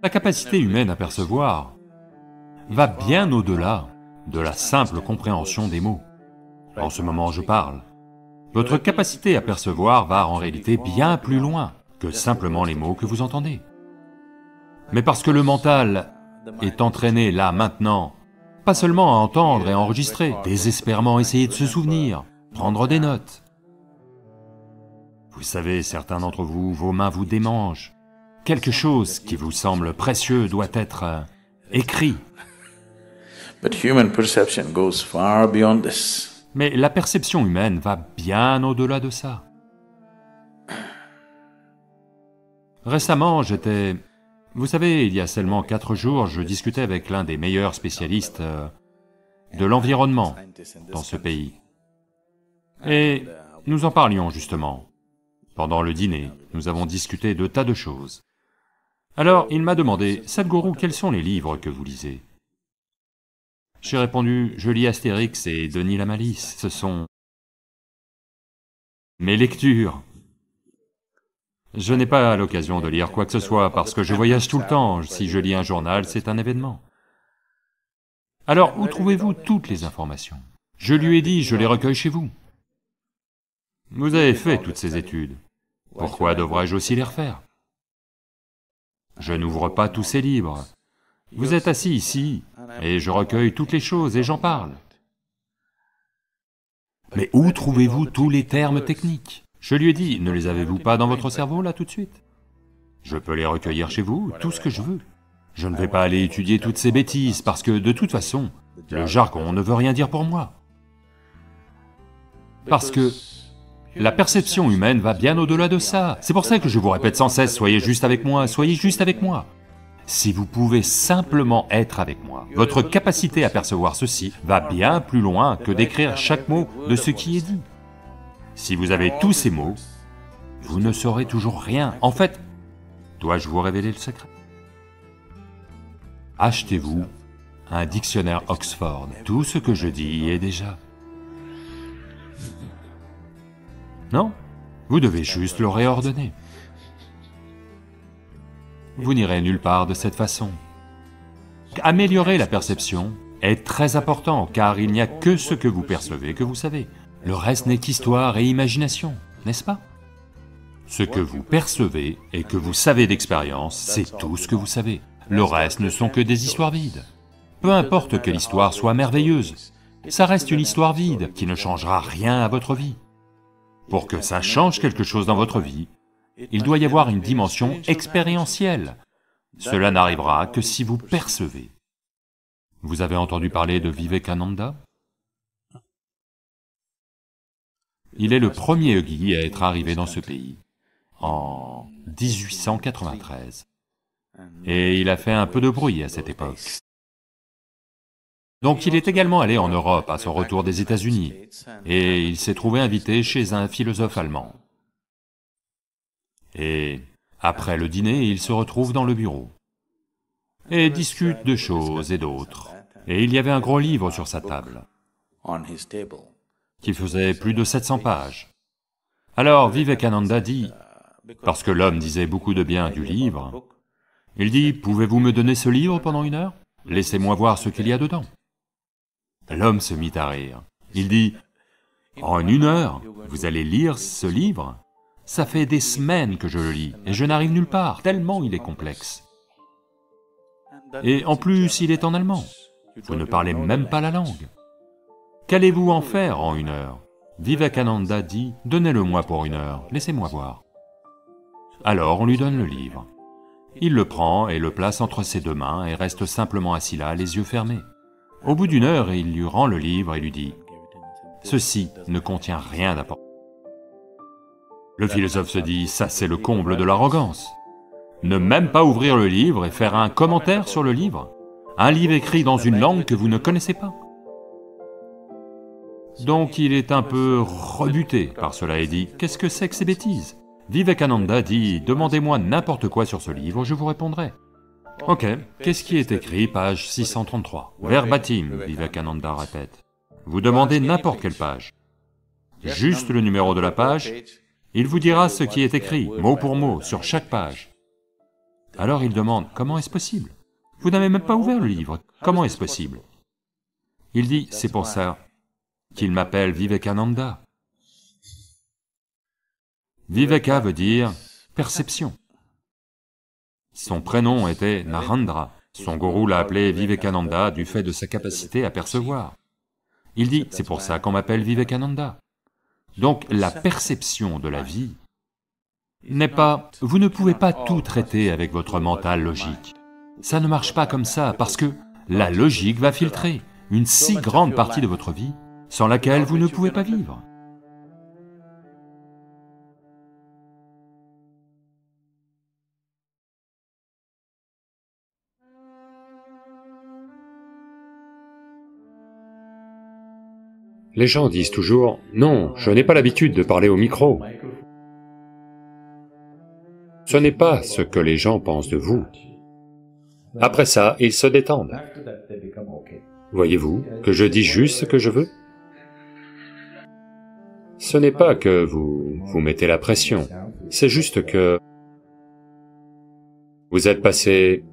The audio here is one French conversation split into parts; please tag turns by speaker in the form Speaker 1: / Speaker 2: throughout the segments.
Speaker 1: La capacité humaine à percevoir va bien au-delà de la simple compréhension des mots. En ce moment, je parle. Votre capacité à percevoir va en réalité bien plus loin que simplement les mots que vous entendez. Mais parce que le mental est entraîné là, maintenant, pas seulement à entendre et enregistrer, désespérément essayer de se souvenir, prendre des notes. Vous savez, certains d'entre vous, vos mains vous démangent. Quelque chose qui vous semble précieux doit être écrit.
Speaker 2: But human perception goes far beyond this.
Speaker 1: Mais la perception humaine va bien au-delà de ça. Récemment, vous savez, il y a seulement 4 jours, je discutais avec l'un des meilleurs spécialistes de l'environnement dans ce pays. Et nous en parlions justement. Pendant le dîner, nous avons discuté de tas de choses. Alors, il m'a demandé, « Sadhguru, quels sont les livres que vous lisez ?» J'ai répondu, « Je lis Astérix et Denis la Malice, ce sont mes lectures. » Je n'ai pas l'occasion de lire quoi que ce soit parce que je voyage tout le temps, si je lis un journal, c'est un événement. Alors, où trouvez-vous toutes les informations? Je lui ai dit, je les recueille chez vous. Vous avez fait toutes ces études, pourquoi devrais-je aussi les refaire? Je n'ouvre pas tous ces livres. Vous êtes assis ici, et je recueille toutes les choses et j'en parle. Mais où trouvez-vous tous les termes techniques? Je lui ai dit, ne les avez-vous pas dans votre cerveau là tout de suite? Je peux les recueillir chez vous, tout ce que je veux. Je ne vais pas aller étudier toutes ces bêtises parce que de toute façon, le jargon ne veut rien dire pour moi. Parce que la perception humaine va bien au-delà de ça. C'est pour ça que je vous répète sans cesse, soyez juste avec moi, soyez juste avec moi. Si vous pouvez simplement être avec moi, votre capacité à percevoir ceci va bien plus loin que d'écrire chaque mot de ce qui est dit. Si vous avez tous ces mots, vous ne saurez toujours rien. En fait, dois-je vous révéler le secret? Achetez-vous un dictionnaire Oxford. Tout ce que je dis est déjà. Non, vous devez juste le réordonner. Vous n'irez nulle part de cette façon. Améliorer la perception est très important, car il n'y a que ce que vous percevez que vous savez. Le reste n'est qu'histoire et imagination, n'est-ce pas? Ce que vous percevez et que vous savez d'expérience, c'est tout ce que vous savez. Le reste ne sont que des histoires vides. Peu importe que l'histoire soit merveilleuse, ça reste une histoire vide qui ne changera rien à votre vie. Pour que ça change quelque chose dans votre vie, il doit y avoir une dimension expérientielle. Cela n'arrivera que si vous percevez. Vous avez entendu parler de Vivekananda? Il est le premier yogi à être arrivé dans ce pays, en 1893. Et il a fait un peu de bruit à cette époque. Donc il est également allé en Europe à son retour des États-Unis, et il s'est trouvé invité chez un philosophe allemand. Et après le dîner, il se retrouve dans le bureau, et discute de choses et d'autres, et il y avait un gros livre sur sa table, qui faisait plus de 700 pages. Alors Vivekananda dit, parce que l'homme disait beaucoup de bien du livre, il dit, « Pouvez-vous me donner ce livre pendant 1 heure? Laissez-moi voir ce qu'il y a dedans. » L'homme se mit à rire. Il dit, « En 1 heure, vous allez lire ce livre? Ça fait des semaines que je le lis, et je n'arrive nulle part, tellement il est complexe. Et en plus, il est en allemand. Vous ne parlez même pas la langue. Qu'allez-vous en faire en 1 heure? » Vivekananda dit, « Donnez-le-moi pour 1 heure, laissez-moi voir. » Alors on lui donne le livre. Il le prend et le place entre ses 2 mains et reste simplement assis là, les yeux fermés. Au bout d'1 heure, il lui rend le livre et lui dit, « Ceci ne contient rien d'important. » Le philosophe se dit, « Ça c'est le comble de l'arrogance. Ne même pas ouvrir le livre et faire un commentaire sur le livre, un livre écrit dans une langue que vous ne connaissez pas. » Donc il est un peu rebuté par cela et dit, « Qu'est-ce que c'est que ces bêtises ?» Vivekananda dit, « Demandez-moi n'importe quoi sur ce livre, je vous répondrai. » Ok, qu'est-ce qui est écrit, page 633? Verbatim, Vivekananda répète. Vous demandez n'importe quelle page. Juste le numéro de la page, il vous dira ce qui est écrit, mot pour mot, sur chaque page. Alors il demande, comment est-ce possible? Vous n'avez même pas ouvert le livre, comment est-ce possible? Il dit, c'est pour ça qu'il m'appelle Vivekananda. Viveka veut dire perception. Son prénom était Narendra, son gourou l'a appelé Vivekananda du fait de sa capacité à percevoir. Il dit, c'est pour ça qu'on m'appelle Vivekananda. Donc la perception de la vie n'est pas... Vous ne pouvez pas tout traiter avec votre mental logique. Ça ne marche pas comme ça, parce que la logique va filtrer une si grande partie de votre vie, sans laquelle vous ne pouvez pas vivre.
Speaker 3: Les gens disent toujours, « Non, je n'ai pas l'habitude de parler au micro. » Ce n'est pas ce que les gens pensent de vous. Après ça, ils se détendent. Voyez-vous que je dis juste ce que je veux? Ce n'est pas que vous mettez la pression, c'est juste que vous êtes passé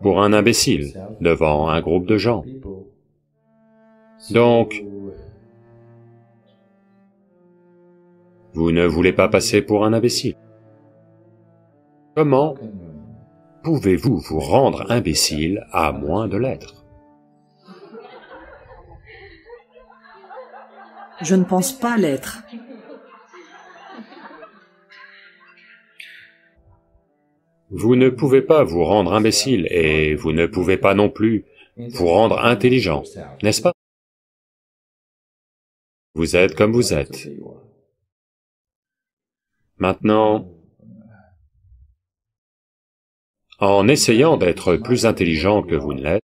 Speaker 3: pour un imbécile devant un groupe de gens. Donc, vous ne voulez pas passer pour un imbécile. Comment pouvez-vous vous rendre imbécile à moins de l'être?
Speaker 4: Je ne pense pas l'être.
Speaker 3: Vous ne pouvez pas vous rendre imbécile et vous ne pouvez pas non plus vous rendre intelligent, n'est-ce pas? Vous êtes comme vous êtes. Maintenant, en essayant d'être plus intelligent que vous ne l'êtes,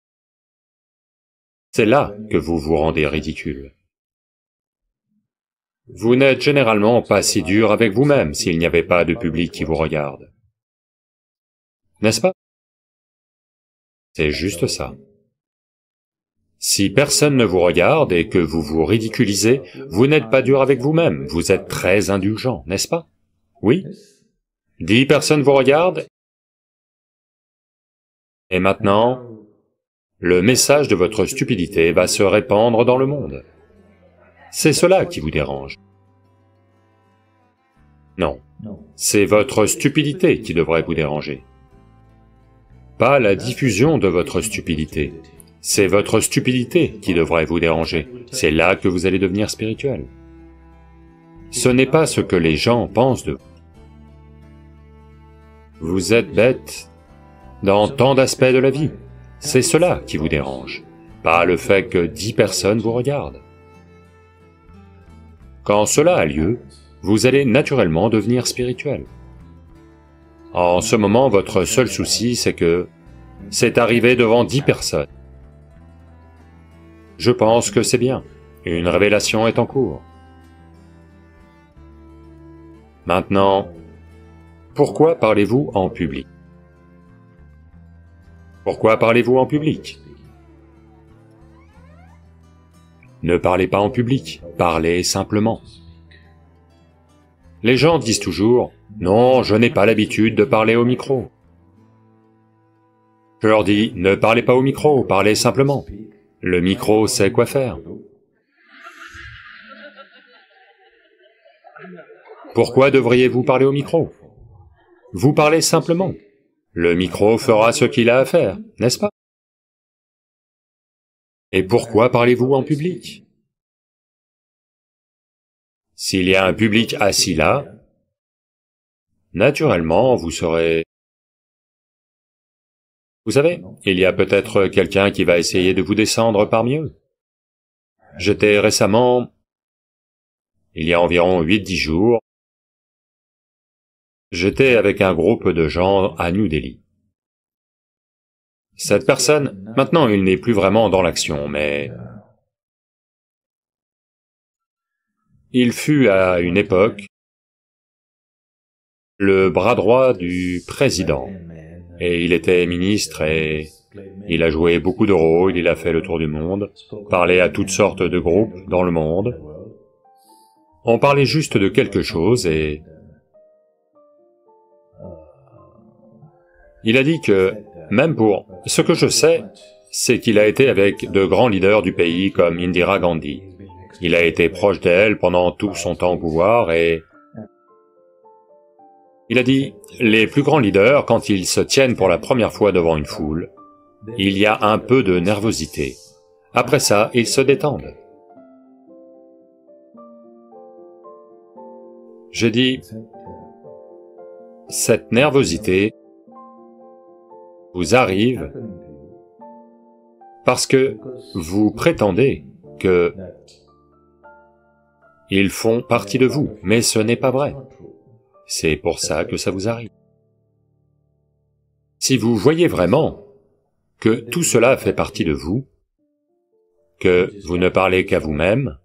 Speaker 3: c'est là que vous vous rendez ridicule. Vous n'êtes généralement pas si dur avec vous-même s'il n'y avait pas de public qui vous regarde. N'est-ce pas? C'est juste ça. Si personne ne vous regarde et que vous vous ridiculisez, vous n'êtes pas dur avec vous-même, vous êtes très indulgent, n'est-ce pas? Oui? 10 personnes vous regardent, et maintenant, le message de votre stupidité va se répandre dans le monde. C'est cela qui vous dérange. Non, c'est votre stupidité qui devrait vous déranger. Pas la diffusion de votre stupidité, c'est votre stupidité qui devrait vous déranger, c'est là que vous allez devenir spirituel. Ce n'est pas ce que les gens pensent de vous. Vous êtes bête dans tant d'aspects de la vie, c'est cela qui vous dérange, pas le fait que 10 personnes vous regardent. Quand cela a lieu, vous allez naturellement devenir spirituel. En ce moment, votre seul souci, c'est que c'est arrivé devant 10 personnes. Je pense que c'est bien, une révélation est en cours. Maintenant, pourquoi parlez-vous en public? Pourquoi parlez-vous en public? Ne parlez pas en public, parlez simplement. Les gens disent toujours, « Non, je n'ai pas l'habitude de parler au micro. » Je leur dis, « Ne parlez pas au micro, parlez simplement. Le micro sait quoi faire. » Pourquoi devriez-vous parler au micro? Vous parlez simplement. Le micro fera ce qu'il a à faire, n'est-ce pas? Et pourquoi parlez-vous en public? S'il y a un public assis là, naturellement vous serez... Vous savez, il y a peut-être quelqu'un qui va essayer de vous descendre parmi eux. J'étais récemment, il y a environ 8-10 jours, j'étais avec un groupe de gens à New Delhi. Cette personne, maintenant il n'est plus vraiment dans l'action, mais... il fut à une époque le bras droit du président, et il était ministre et il a joué beaucoup de rôles, il a fait le tour du monde, parlé à toutes sortes de groupes dans le monde. On parlait juste de quelque chose et... Il a dit que, même pour... Ce que je sais, c'est qu'il a été avec de grands leaders du pays comme Indira Gandhi. Il a été proche d'elle pendant tout son temps au pouvoir et... Il a dit, les plus grands leaders, quand ils se tiennent pour la première fois devant une foule, il y a un peu de nervosité. Après ça, ils se détendent. J'ai dit, cette nervosité vous arrive parce que vous prétendez que ils font partie de vous, mais ce n'est pas vrai. C'est pour ça que ça vous arrive. Si vous voyez vraiment que tout cela fait partie de vous, que vous ne parlez qu'à vous-même,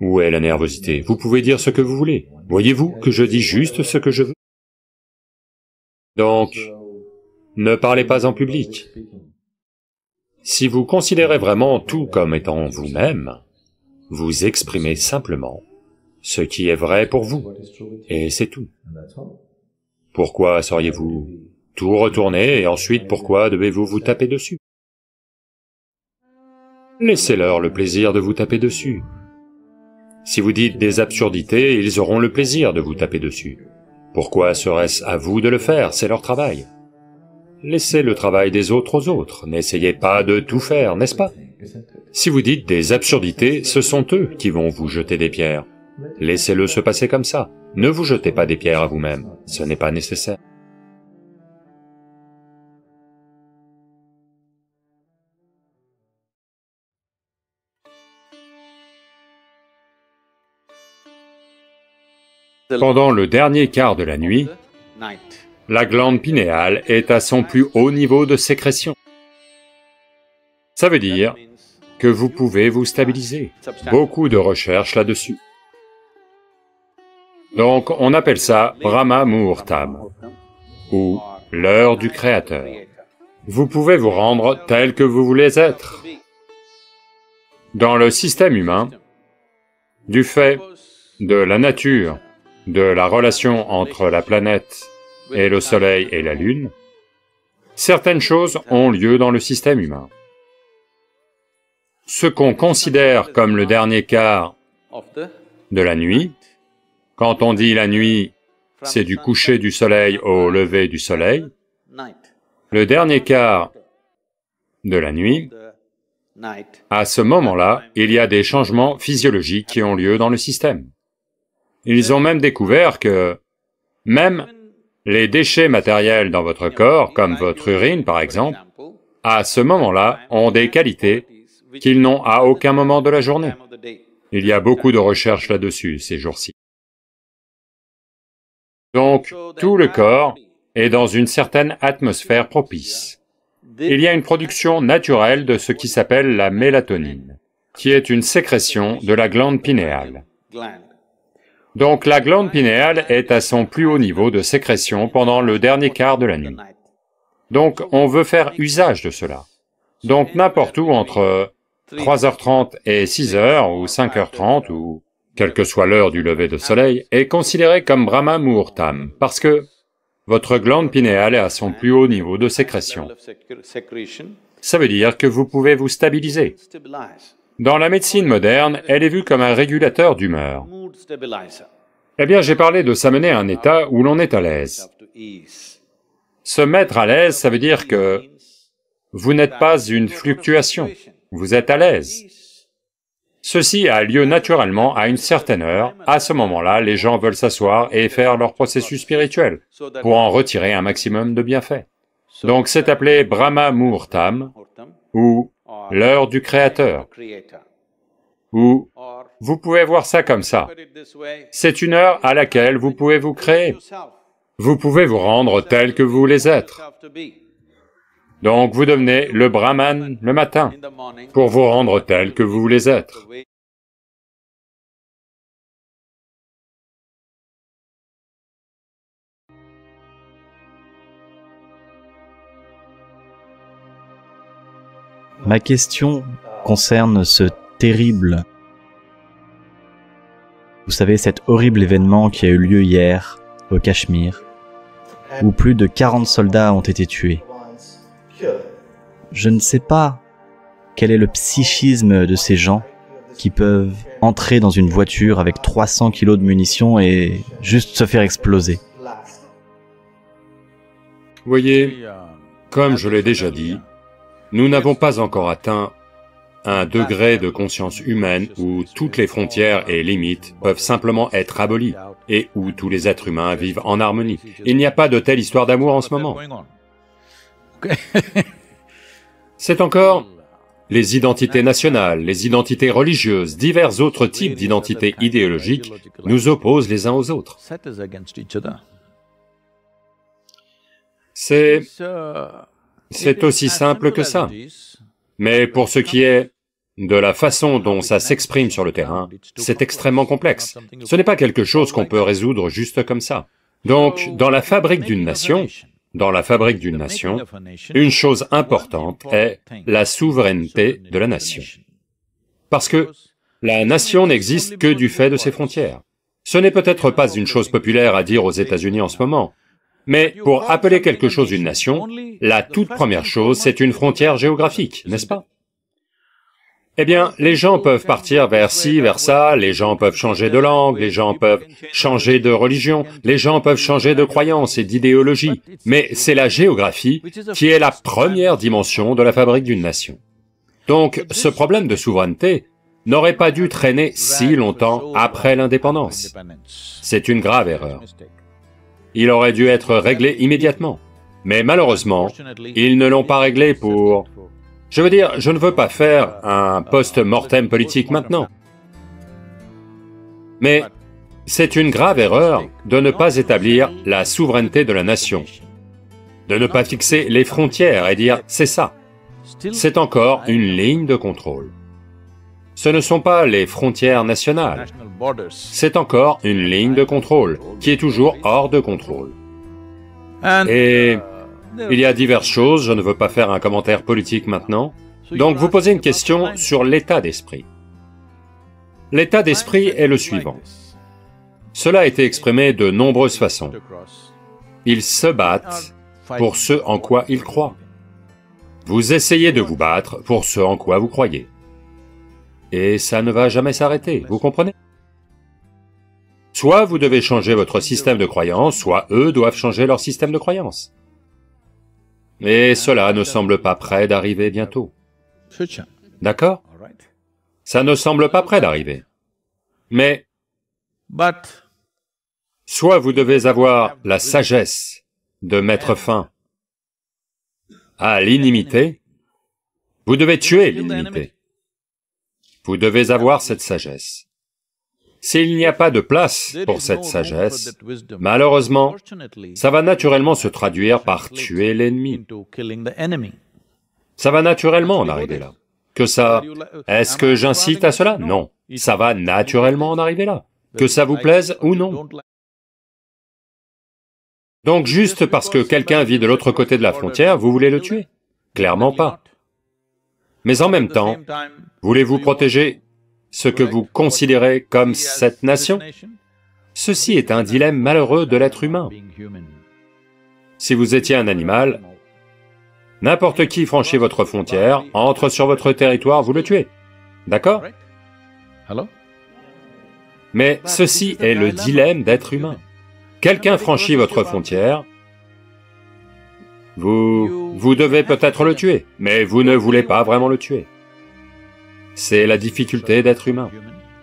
Speaker 3: où est la nervosité? Vous pouvez dire ce que vous voulez. Voyez-vous que je dis juste ce que je veux? Donc, ne parlez pas en public. Si vous considérez vraiment tout comme étant vous-même, vous exprimez simplement ce qui est vrai pour vous, et c'est tout. Pourquoi sauriez-vous tout retourner et ensuite pourquoi devez-vous vous taper dessus? Laissez-leur le plaisir de vous taper dessus. Si vous dites des absurdités, ils auront le plaisir de vous taper dessus. Pourquoi serait-ce à vous de le faire? C'est leur travail. Laissez le travail des autres aux autres, n'essayez pas de tout faire, n'est-ce pas? Si vous dites des absurdités, ce sont eux qui vont vous jeter des pierres. Laissez-le se passer comme ça. Ne vous jetez pas des pierres à vous-même, ce n'est pas nécessaire. Pendant le dernier quart de la nuit, la glande pinéale est à son plus haut niveau de sécrétion. Ça veut dire que vous pouvez vous stabiliser. Beaucoup de recherches là-dessus. Donc on appelle ça Brahma Muhurtam, ou l'heure du Créateur. Vous pouvez vous rendre tel que vous voulez être. Dans le système humain, du fait de la nature, de la relation entre la planète et le Soleil et la Lune, certaines choses ont lieu dans le système humain. Ce qu'on considère comme le dernier quart de la nuit, quand on dit la nuit, c'est du coucher du soleil au lever du soleil, le dernier quart de la nuit, à ce moment-là, il y a des changements physiologiques qui ont lieu dans le système. Ils ont même découvert que même les déchets matériels dans votre corps, comme votre urine par exemple, à ce moment-là, ont des qualités qu'ils n'ont à aucun moment de la journée. Il y a beaucoup de recherches là-dessus ces jours-ci. Donc, tout le corps est dans une certaine atmosphère propice. Il y a une production naturelle de ce qui s'appelle la mélatonine, qui est une sécrétion de la glande pinéale. Donc la glande pinéale est à son plus haut niveau de sécrétion pendant le dernier quart de la nuit. Donc on veut faire usage de cela. Donc n'importe où entre 3h30 et 6h ou 5h30 ou quelle que soit l'heure du lever de soleil, est considéré comme Brahma Muhurtam, parce que votre glande pinéale est à son plus haut niveau de sécrétion. Ça veut dire que vous pouvez vous stabiliser. Dans la médecine moderne, elle est vue comme un régulateur d'humeur. Eh bien, j'ai parlé de s'amener à un état où l'on est à l'aise. Se mettre à l'aise, ça veut dire que vous n'êtes pas une fluctuation, vous êtes à l'aise. Ceci a lieu naturellement à une certaine heure, à ce moment-là, les gens veulent s'asseoir et faire leur processus spirituel, pour en retirer un maximum de bienfaits. Donc c'est appelé Brahma Muhurtam, ou l'heure du Créateur, ou vous pouvez voir ça comme ça. C'est une heure à laquelle vous pouvez vous créer. Vous pouvez vous rendre tel que vous voulez être. Donc vous devenez le Brahman le matin, pour vous rendre tel que vous voulez être.
Speaker 5: Ma question concerne ce terrible... Vous savez, cet horrible événement qui a eu lieu hier, au Cachemire. où plus de 40 soldats ont été tués. Je ne sais pas quel est le psychisme de ces gens qui peuvent entrer dans une voiture avec 300 kilos de munitions et juste se faire exploser.
Speaker 3: Vous voyez, comme je l'ai déjà dit, nous n'avons pas encore atteint un degré de conscience humaine où toutes les frontières et limites peuvent simplement être abolies et où tous les êtres humains vivent en harmonie. Il n'y a pas de telle histoire d'amour en ce moment. C'est encore les identités nationales, les identités religieuses, divers autres types d'identités idéologiques nous opposent les uns aux autres. C'est aussi simple que ça. Mais pour ce qui est de la façon dont ça s'exprime sur le terrain, c'est extrêmement complexe. Ce n'est pas quelque chose qu'on peut résoudre juste comme ça. Donc, dans la fabrique d'une nation, une chose importante est la souveraineté de la nation. Parce que la nation n'existe que du fait de ses frontières. Ce n'est peut-être pas une chose populaire à dire aux États-Unis en ce moment, mais pour appeler quelque chose une nation, la toute première chose, c'est une frontière géographique, n'est-ce pas? Eh bien, les gens peuvent partir vers ci, vers ça, les gens peuvent changer de langue, les gens peuvent changer de religion, les gens peuvent changer de croyance et d'idéologie, mais c'est la géographie qui est la première dimension de la fabrique d'une nation. Donc, ce problème de souveraineté n'aurait pas dû traîner si longtemps après l'indépendance. C'est une grave erreur. Il aurait dû être réglé immédiatement. Mais malheureusement, ils ne l'ont pas réglé pour... Je veux dire, je ne veux pas faire un post-mortem politique maintenant. Mais c'est une grave erreur de ne pas établir la souveraineté de la nation, de ne pas fixer les frontières et dire « c'est ça ». C'est encore une ligne de contrôle. Ce ne sont pas les frontières nationales, c'est encore une ligne de contrôle qui est toujours hors de contrôle. Et il y a diverses choses, je ne veux pas faire un commentaire politique maintenant. Donc vous posez une question sur l'état d'esprit. L'état d'esprit est le suivant. Cela a été exprimé de nombreuses façons. Ils se battent pour ce en quoi ils croient. Vous essayez de vous battre pour ce en quoi vous croyez. Et ça ne va jamais s'arrêter, vous comprenez? Soit vous devez changer votre système de croyance, soit eux doivent changer leur système de croyance. Et cela ne semble pas près d'arriver bientôt. D'accord? Ça ne semble pas près d'arriver. Mais, soit vous devez avoir la sagesse de mettre fin à l'inimité, vous devez tuer l'inimité. Vous devez avoir cette sagesse. S'il n'y a pas de place pour cette sagesse, malheureusement, ça va naturellement se traduire par tuer l'ennemi. Ça va naturellement en arriver là. Que ça... Est-ce que j'incite à cela? Non. Ça va naturellement en arriver là. Que ça vous plaise ou non. Donc juste parce que quelqu'un vit de l'autre côté de la frontière, vous voulez le tuer? Clairement pas. Mais en même temps, voulez-vous protéger ce que vous considérez comme cette nation? Ceci est un dilemme malheureux de l'être humain. Si vous étiez un animal, n'importe qui franchit votre frontière, entre sur votre territoire, vous le tuez. D'accord? Mais ceci est le dilemme d'être humain. Quelqu'un franchit votre frontière, vous devez peut-être le tuer, mais vous ne voulez pas vraiment le tuer. C'est la difficulté d'être humain.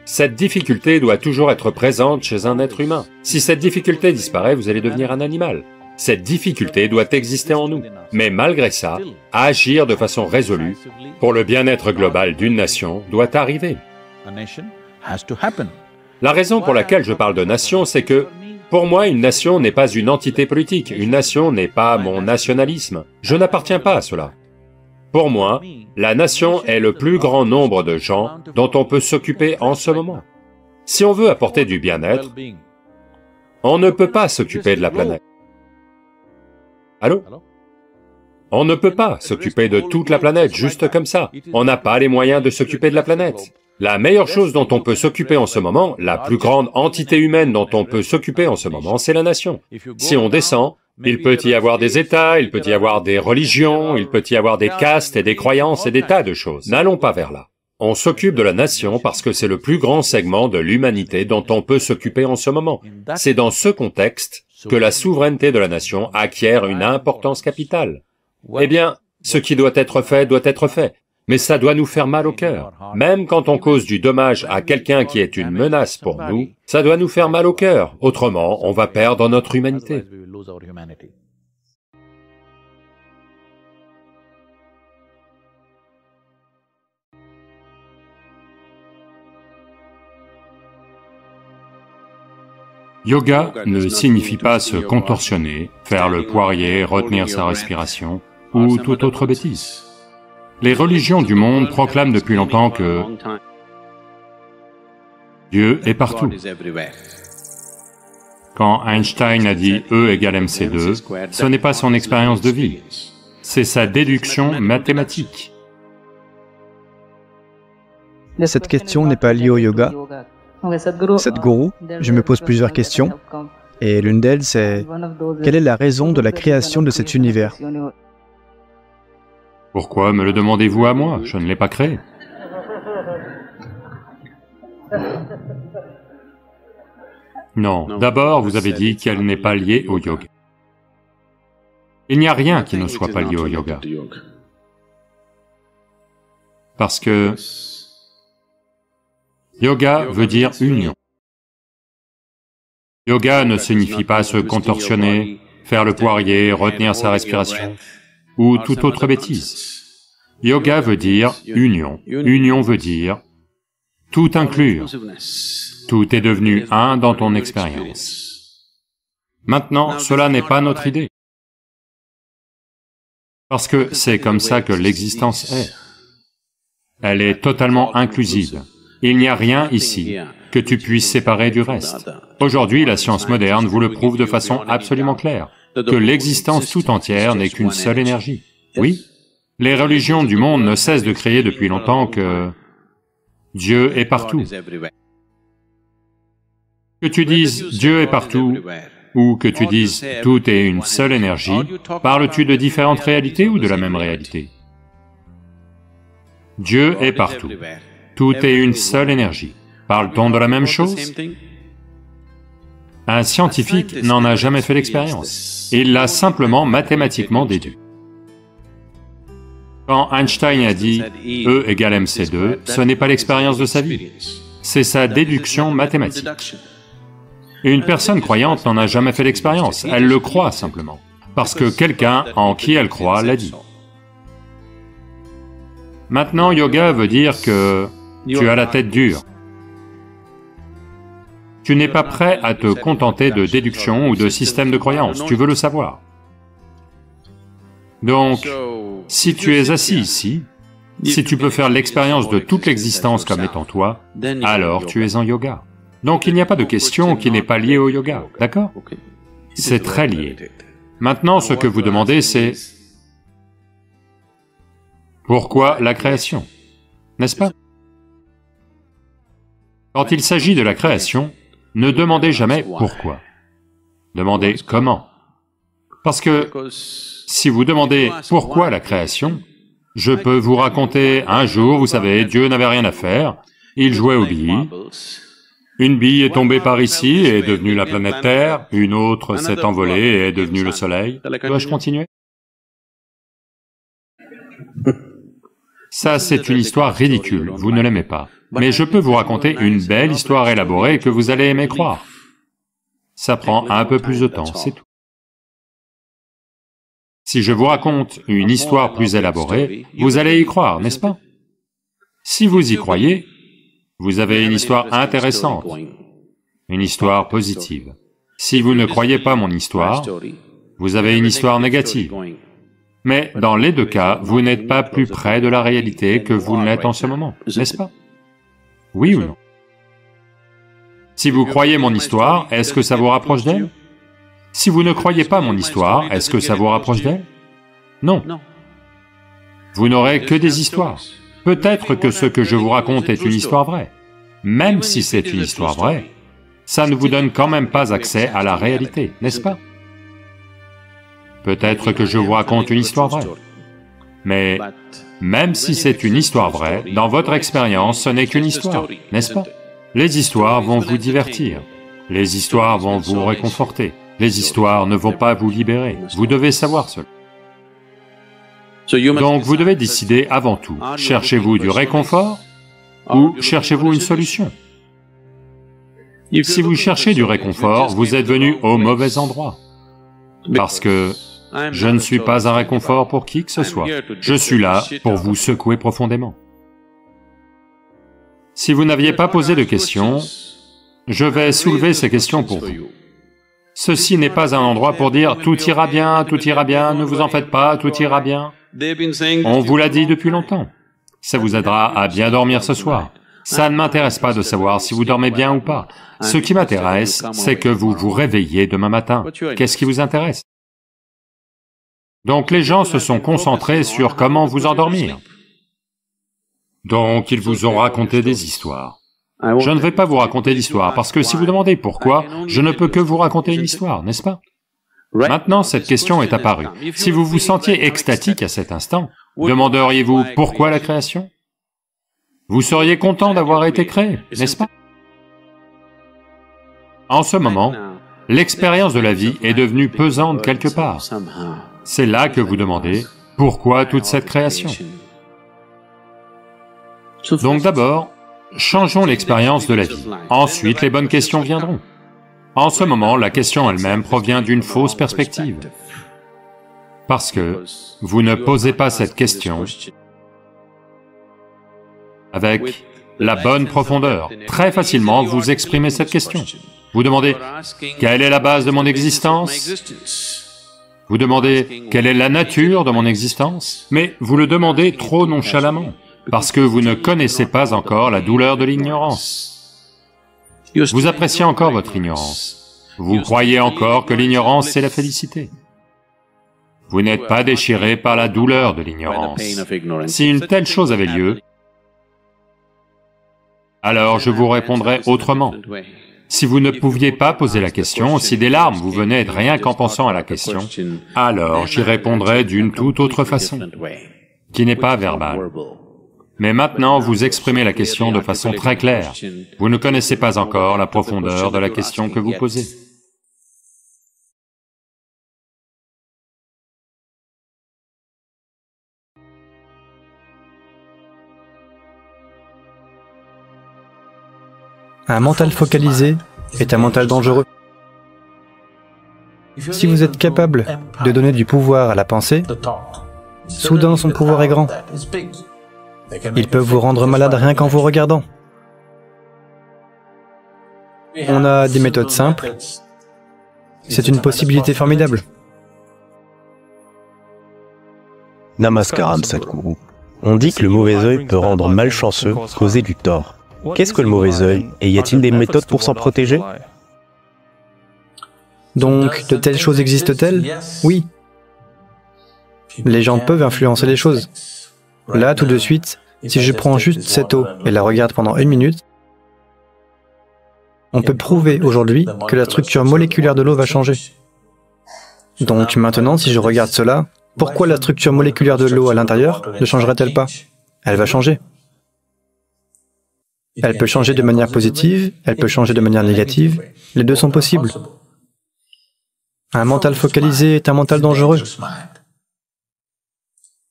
Speaker 3: Cette difficulté doit toujours être présente chez un être humain. Si cette difficulté disparaît, vous allez devenir un animal. Cette difficulté doit exister en nous. Mais malgré ça, agir de façon résolue pour le bien-être global d'une nation doit arriver. La raison pour laquelle je parle de nation, c'est que, pour moi, une nation n'est pas une entité politique, une nation n'est pas mon nationalisme. Je n'appartiens pas à cela. Pour moi, la nation est le plus grand nombre de gens dont on peut s'occuper en ce moment. Si on veut apporter du bien-être, on ne peut pas s'occuper de la planète. Allô? On ne peut pas s'occuper de toute la planète juste comme ça. On n'a pas les moyens de s'occuper de la planète. La meilleure chose dont on peut s'occuper en ce moment, la plus grande entité humaine dont on peut s'occuper en ce moment, c'est la nation. Si on descend Il peut y avoir des États, il peut y avoir des religions, il peut y avoir des castes et des croyances et des tas de choses. N'allons pas vers là. On s'occupe de la nation parce que c'est le plus grand segment de l'humanité dont on peut s'occuper en ce moment. C'est dans ce contexte que la souveraineté de la nation acquiert une importance capitale. Eh bien, ce qui doit être fait, mais ça doit nous faire mal au cœur. Même quand on cause du dommage à quelqu'un qui est une menace pour nous, ça doit nous faire mal au cœur, autrement on va perdre notre humanité.
Speaker 1: Yoga ne signifie pas se contorsionner, faire le poirier, retenir sa respiration, ou toute autre bêtise. Les religions du monde proclament depuis longtemps que Dieu est partout. Quand Einstein a dit E égale mc2, ce n'est pas son expérience de vie, c'est sa déduction mathématique.
Speaker 6: Cette question n'est pas liée au yoga. Sadhguru, je me pose plusieurs questions, et l'une d'elles c'est quelle est la raison de la création de cet univers?
Speaker 1: Pourquoi me le demandez-vous à moi? Je ne l'ai pas créé. Non, d'abord vous avez dit qu'elle n'est pas liée au yoga. Il n'y a rien qui ne soit pas lié au yoga. Parce que yoga veut dire union. Yoga ne signifie pas se contorsionner, faire le poirier, retenir sa respiration, ou toute autre bêtise. Yoga veut dire union. Union veut dire tout inclure. Tout est devenu un dans ton expérience. Maintenant, cela n'est pas notre idée. Parce que c'est comme ça que l'existence est. Elle est totalement inclusive. Il n'y a rien ici que tu puisses séparer du reste. Aujourd'hui, la science moderne vous le prouve de façon absolument claire, que l'existence tout entière n'est qu'une seule énergie. Oui, les religions du monde ne cessent de crier depuis longtemps que Dieu est partout. Que tu dises Dieu est partout, ou que tu dises tout est une seule énergie, parles-tu de différentes réalités ou de la même réalité? Dieu est partout. Tout est une seule énergie. Parle-t-on de la même chose? Un scientifique n'en a jamais fait l'expérience. Il l'a simplement mathématiquement déduit. Quand Einstein a dit E égale mc2, ce n'est pas l'expérience de sa vie, c'est sa déduction mathématique. Une personne croyante n'en a jamais fait l'expérience, elle le croit simplement, parce que quelqu'un en qui elle croit l'a dit. Maintenant, yoga veut dire que tu as la tête dure. Tu n'es pas prêt à te contenter de déduction ou de système de croyance, tu veux le savoir. Donc, si tu es assis ici, si tu peux faire l'expérience de toute l'existence comme étant toi, alors tu es en yoga. Donc il n'y a pas de question qui n'est pas liée au yoga, d'accord? C'est très lié. Maintenant, ce que vous demandez, c'est pourquoi la création, n'est-ce pas? Quand il s'agit de la création, ne demandez jamais pourquoi, demandez comment. Parce que si vous demandez pourquoi la création, je peux vous raconter un jour, vous savez, Dieu n'avait rien à faire, il jouait aux billes, une bille est tombée par ici et est devenue la planète Terre, une autre s'est envolée et est devenue le Soleil. Dois-je continuer? Ça, c'est une histoire ridicule, vous ne l'aimez pas. Mais je peux vous raconter une belle histoire élaborée que vous allez aimer croire. Ça prend un peu plus de temps, c'est tout. Si je vous raconte une histoire plus élaborée, vous allez y croire, n'est-ce pas? Si vous y croyez, vous avez une histoire intéressante, une histoire positive. Si vous ne croyez pas mon histoire, vous avez une histoire négative. Mais dans les deux cas, vous n'êtes pas plus près de la réalité que vous ne l'êtes en ce moment, n'est-ce pas? Oui ou non? Si vous croyez mon histoire, est-ce que ça vous rapproche d'elle? Si vous ne croyez pas mon histoire, est-ce que ça vous rapproche d'elle? Non. Vous n'aurez que des histoires. Peut-être que ce que je vous raconte est une histoire vraie. Même si c'est une histoire vraie, ça ne vous donne quand même pas accès à la réalité, n'est-ce pas? Peut-être que je vous raconte une histoire vraie. Mais même si c'est une histoire vraie, dans votre expérience, ce n'est qu'une histoire, n'est-ce pas? Les histoires vont vous divertir, les histoires vont vous réconforter, les histoires ne vont pas vous libérer, vous devez savoir cela. Donc vous devez décider avant tout, cherchez-vous du réconfort ou cherchez-vous une solution? Si vous cherchez du réconfort, vous êtes venu au mauvais endroit, parce que je ne suis pas un réconfort pour qui que ce soit, je suis là pour vous secouer profondément. Si vous n'aviez pas posé de questions, je vais soulever ces questions pour vous. Ceci n'est pas un endroit pour dire « tout ira bien, ne vous en faites pas, tout ira bien ». On vous l'a dit depuis longtemps. Ça vous aidera à bien dormir ce soir. Ça ne m'intéresse pas de savoir si vous dormez bien ou pas. Ce qui m'intéresse, c'est que vous vous réveillez demain matin. Qu'est-ce qui vous intéresse? Donc les gens se sont concentrés sur comment vous endormir. Donc ils vous ont raconté des histoires. Je ne vais pas vous raconter d'histoire, parce que si vous demandez pourquoi, je ne peux que vous raconter une histoire, n'est-ce pas? Maintenant, cette question est apparue. Si vous vous sentiez extatique à cet instant, demanderiez-vous pourquoi la création? Vous seriez content d'avoir été créé, n'est-ce pas? En ce moment, l'expérience de la vie est devenue pesante quelque part. C'est là que vous demandez, pourquoi toute cette création? Donc d'abord, changeons l'expérience de la vie. Ensuite, les bonnes questions viendront. En ce moment, la question elle-même provient d'une fausse perspective. Parce que vous ne posez pas cette question avec la bonne profondeur. Très facilement, vous exprimez cette question. Vous demandez, quelle est la base de mon existence? Vous demandez, quelle est la nature de mon existence? Mais vous le demandez trop nonchalamment, parce que vous ne connaissez pas encore la douleur de l'ignorance. Vous appréciez encore votre ignorance. Vous croyez encore que l'ignorance, c'est la félicité. Vous n'êtes pas déchiré par la douleur de l'ignorance. Si une telle chose avait lieu, alors je vous répondrai autrement. Si vous ne pouviez pas poser la question, si des larmes vous venaient rien qu'en pensant à la question, alors j'y répondrais d'une toute autre façon, qui n'est pas verbale. Mais maintenant, vous exprimez la question de façon très claire. Vous ne connaissez pas encore la profondeur de la question que vous posez.
Speaker 6: Un mental focalisé est un mental dangereux. Si vous êtes capable de donner du pouvoir à la pensée, soudain son pouvoir est grand. Ils peuvent vous rendre malade rien qu'en vous regardant. On a des méthodes simples. C'est une possibilité formidable.
Speaker 7: Namaskaram, Sadhguru. On dit que le mauvais œil peut rendre malchanceux, causer du tort. Qu'est-ce que le mauvais œil? Et y a-t-il des méthodes pour s'en protéger?
Speaker 6: Donc, de telles choses existent-elles? Oui. Les gens peuvent influencer les choses. Là, tout de suite, si je prends juste cette eau et la regarde pendant 1 minute, on peut prouver aujourd'hui que la structure moléculaire de l'eau va changer. Donc maintenant, si je regarde cela, pourquoi la structure moléculaire de l'eau à l'intérieur ne changerait-elle pas? Elle va changer. Elle peut changer de manière positive, elle peut changer de manière négative, les deux sont possibles. Un mental focalisé est un mental dangereux.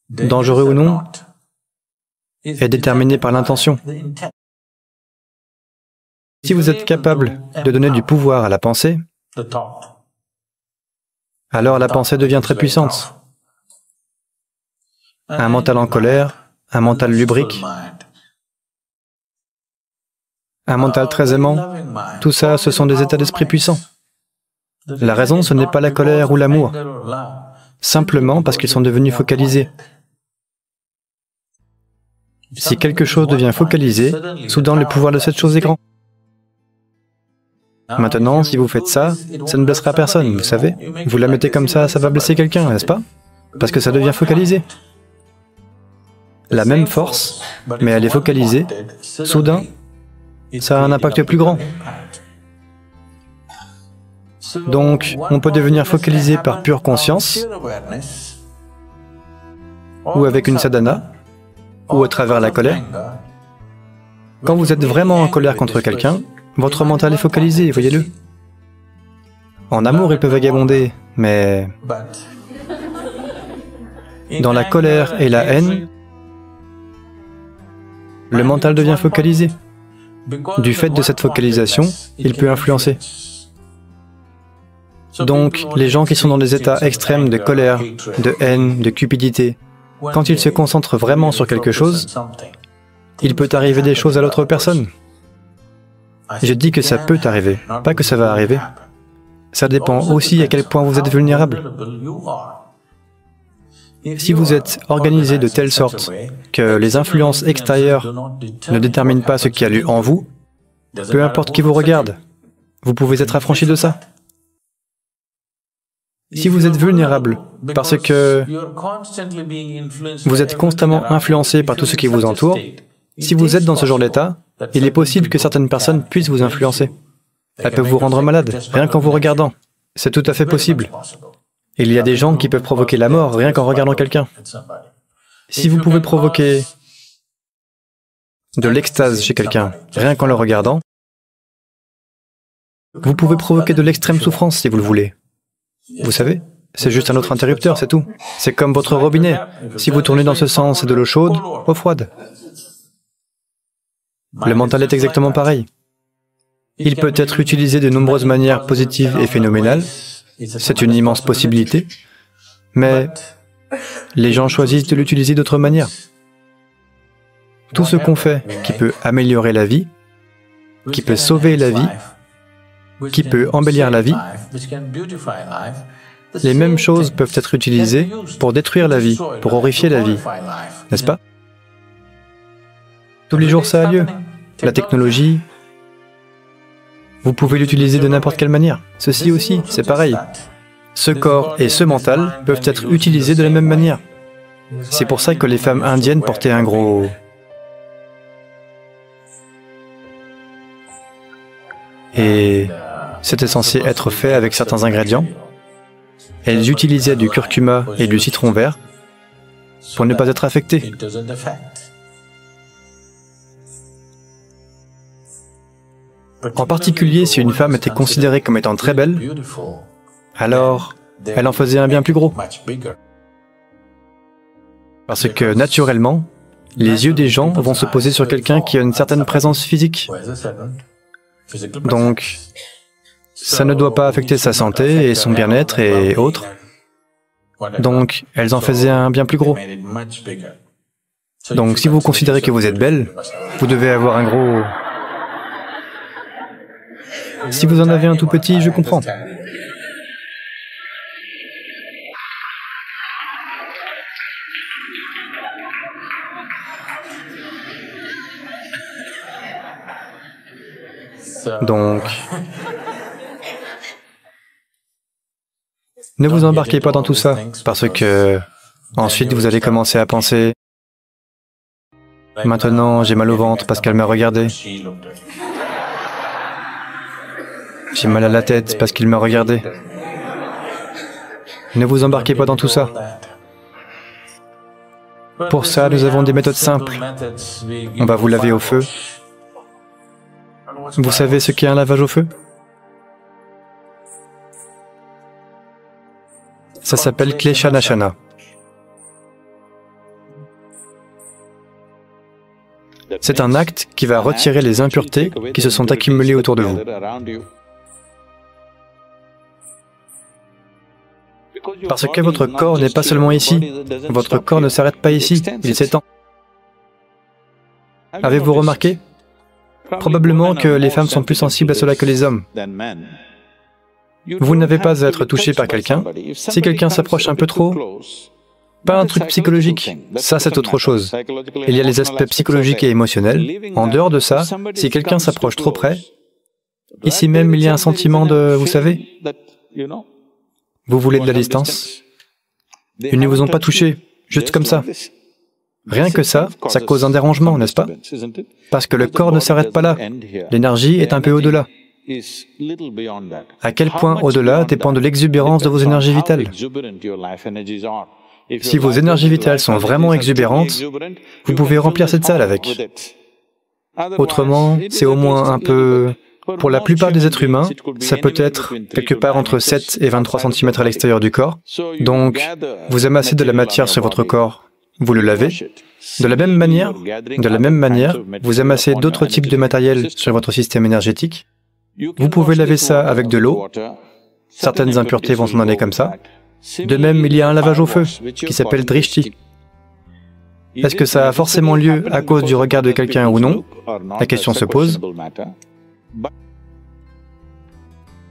Speaker 6: Dangereux ou non est déterminé par l'intention. Si vous êtes capable de donner du pouvoir à la pensée, alors la pensée devient très puissante. Un mental en colère, un mental lubrique, un mental très aimant, tout ça, ce sont des états d'esprit puissants. La raison, ce n'est pas la colère ou l'amour, simplement parce qu'ils sont devenus focalisés. Si quelque chose devient focalisé, soudain le pouvoir de cette chose est grand. Maintenant, si vous faites ça, ça ne blessera personne, vous savez. Vous la mettez comme ça va blesser quelqu'un, n'est-ce pas? Parce que ça devient focalisé. La même force, mais elle est focalisée, soudain, ça a un impact plus grand. Donc, on peut devenir focalisé par pure conscience, ou avec une sadhana, ou à travers la colère. Quand vous êtes vraiment en colère contre quelqu'un, votre mental est focalisé, voyez-le. En amour, il peut vagabonder, mais dans la colère et la haine, le mental devient focalisé. Du fait de cette focalisation, il peut influencer. Donc, les gens qui sont dans des états extrêmes de colère, de haine, de cupidité, quand ils se concentrent vraiment sur quelque chose, il peut arriver des choses à l'autre personne. Je dis que ça peut arriver, pas que ça va arriver. Ça dépend aussi à quel point vous êtes vulnérable. Si vous êtes organisé de telle sorte que les influences extérieures ne déterminent pas ce qu'il y a lieu en vous, peu importe qui vous regarde, vous pouvez être affranchi de ça. Si vous êtes vulnérable parce que vous êtes constamment influencé par tout ce qui vous entoure, si vous êtes dans ce genre d'état, il est possible que certaines personnes puissent vous influencer. Elles peuvent vous rendre malade, rien qu'en vous regardant. C'est tout à fait possible. Il y a des gens qui peuvent provoquer la mort rien qu'en regardant quelqu'un. Si vous pouvez provoquer de l'extase chez quelqu'un rien qu'en le regardant, vous pouvez provoquer de l'extrême souffrance si vous le voulez. Vous savez, c'est juste un autre interrupteur, c'est tout. C'est comme votre robinet. Si vous tournez dans ce sens, c'est de l'eau chaude, eau froide. Le mental est exactement pareil. Il peut être utilisé de nombreuses manières positives et phénoménales. C'est une immense possibilité. Mais les gens choisissent de l'utiliser d'autres manières. Tout ce qu'on fait qui peut améliorer la vie, qui peut sauver la vie, qui peut embellir la vie, les mêmes choses peuvent être utilisées pour détruire la vie, pour horrifier la vie, n'est-ce pas? Tous les jours ça a lieu. La technologie, vous pouvez l'utiliser de n'importe quelle manière. Ceci aussi, c'est pareil. Ce corps et ce mental peuvent être utilisés de la même manière. C'est pour ça que les femmes indiennes portaient un gros... Et c'était censé être fait avec certains ingrédients. Elles utilisaient du curcuma et du citron vert pour ne pas être affectées. En particulier, si une femme était considérée comme étant très belle, alors elle en faisait un bien plus gros. Parce que, naturellement, les yeux des gens vont se poser sur quelqu'un qui a une certaine présence physique. Donc, ça ne doit pas affecter sa santé et son bien-être et autres. Donc, elles en faisaient un bien plus gros. Donc, si vous considérez que vous êtes belle, vous devez avoir un gros... Si vous en avez un tout petit, je comprends. Donc, ne vous embarquez pas dans tout ça, parce que ensuite vous allez commencer à penser « Maintenant, j'ai mal au ventre parce qu'elle m'a regardé. J'ai mal à la tête parce qu'il m'a regardé. » Ne vous embarquez pas dans tout ça. Pour ça, nous avons des méthodes simples. On va vous laver au feu. Vous savez ce qu'est un lavage au feu? Ça s'appelle Kleshanashana. C'est un acte qui va retirer les impuretés qui se sont accumulées autour de vous. Parce que votre corps n'est pas seulement ici. Votre corps ne s'arrête pas ici, il s'étend. Avez-vous remarqué? Probablement que les femmes sont plus sensibles à cela que les hommes. Vous n'avez pas à être touché par quelqu'un. Si quelqu'un s'approche un peu trop, pas un truc psychologique, ça c'est autre chose. Il y a les aspects psychologiques et émotionnels. En dehors de ça, si quelqu'un s'approche trop près, ici même il y a un sentiment de, vous savez, vous voulez de la distance. Ils ne vous ont pas touché, juste comme ça. Rien que ça, ça cause un dérangement, n'est-ce pas? Parce que le corps ne s'arrête pas là. L'énergie est un peu au-delà. À quel point au-delà dépend de l'exubérance de vos énergies vitales. Si vos énergies vitales sont vraiment exubérantes, vous pouvez remplir cette salle avec. Autrement, c'est au moins un peu... Pour la plupart des êtres humains, ça peut être quelque part entre 7 et 23 cm à l'extérieur du corps. Donc, vous amassez de la matière sur votre corps, vous le lavez. De la même manière, vous amassez d'autres types de matériel sur votre système énergétique. Vous pouvez laver ça avec de l'eau. Certaines impuretés vont s'en aller comme ça. De même, il y a un lavage au feu qui s'appelle drishti. Est-ce que ça a forcément lieu à cause du regard de quelqu'un ou non? La question se pose.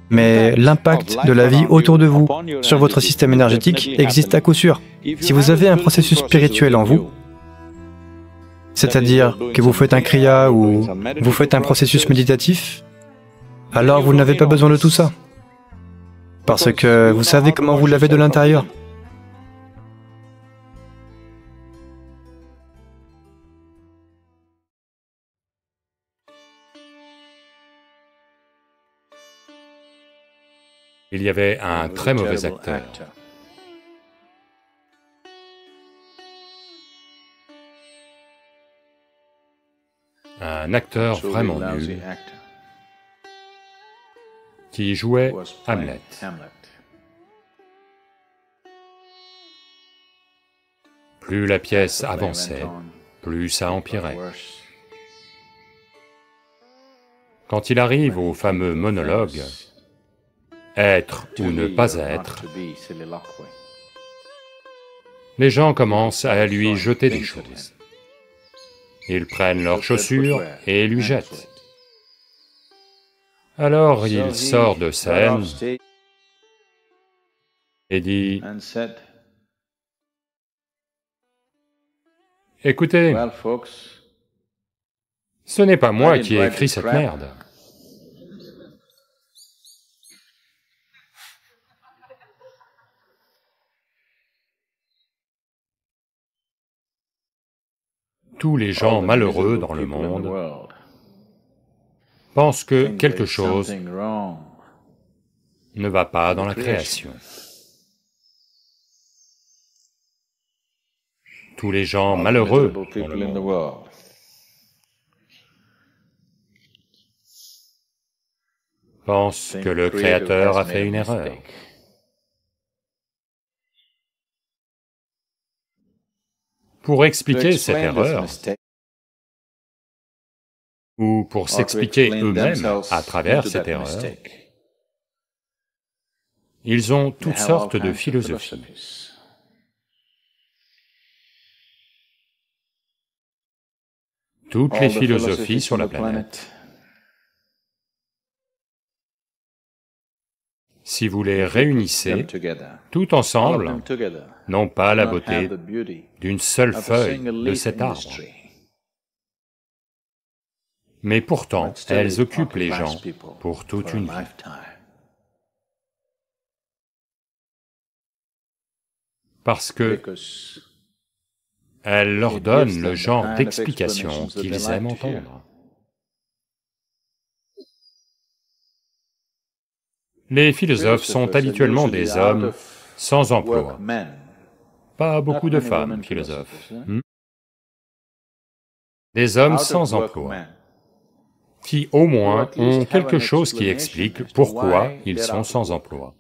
Speaker 6: Mais l'impact de la vie autour de vous sur votre système énergétique existe à coup sûr. Si vous avez un processus spirituel en vous, c'est-à-dire que vous faites un kriya ou vous faites un processus méditatif, alors vous n'avez pas besoin de tout ça. Parce que vous savez comment vous l'avez de l'intérieur.
Speaker 3: Il y avait un très mauvais acteur. Un acteur vraiment nul qui jouait Hamlet. Plus la pièce avançait, plus ça empirait. Quand il arrive au fameux monologue, être ou ne pas être, les gens commencent à lui jeter des choses. Ils prennent leurs chaussures et lui jettent. Alors il sort de scène et dit, « Écoutez, ce n'est pas moi qui ai écrit cette merde. » Tous les gens malheureux dans le monde pensent que quelque chose ne va pas dans la création. Tous les gens malheureux dans le monde pensent que le Créateur a fait une erreur. Pour expliquer cette erreur, ou pour s'expliquer eux-mêmes à travers cette erreur, ils ont toutes sortes de philosophies. Toutes les philosophies sur la planète. Si vous les réunissez tout ensemble, n'ont pas la beauté d'une seule feuille de cet arbre. Mais pourtant, elles occupent les gens pour toute une vie. Parce que elles leur donnent le genre d'explication qu'ils aiment entendre. Les philosophes sont habituellement des hommes sans emploi. Pas beaucoup de femmes philosophes. Des hommes sans emploi, qui au moins ont quelque chose qui explique pourquoi ils sont sans emploi.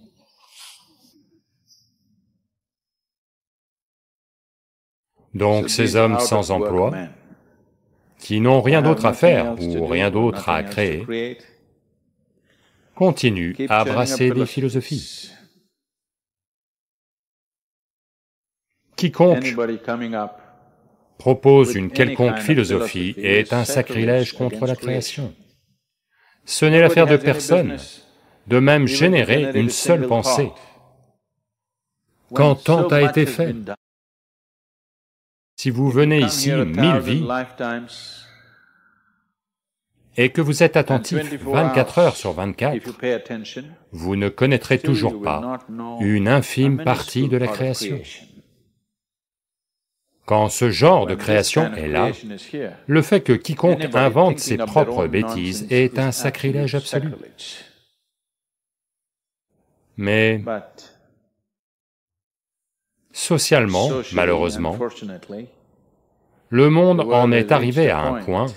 Speaker 3: Donc ces hommes sans emploi, qui n'ont rien d'autre à faire ou rien d'autre à créer, continuent à brasser des philosophies. Quiconque propose une quelconque philosophie est un sacrilège contre la création. Ce n'est l'affaire de personne de même générer une seule pensée, quand tant a été fait. Si vous venez ici 1000 vies, et que vous êtes attentif 24 heures sur 24, vous ne connaîtrez toujours pas une infime partie de la création. Quand ce genre de création est là, le fait que quiconque invente ses propres bêtises est un sacrilège absolu. Mais socialement, malheureusement, le monde en est arrivé à un point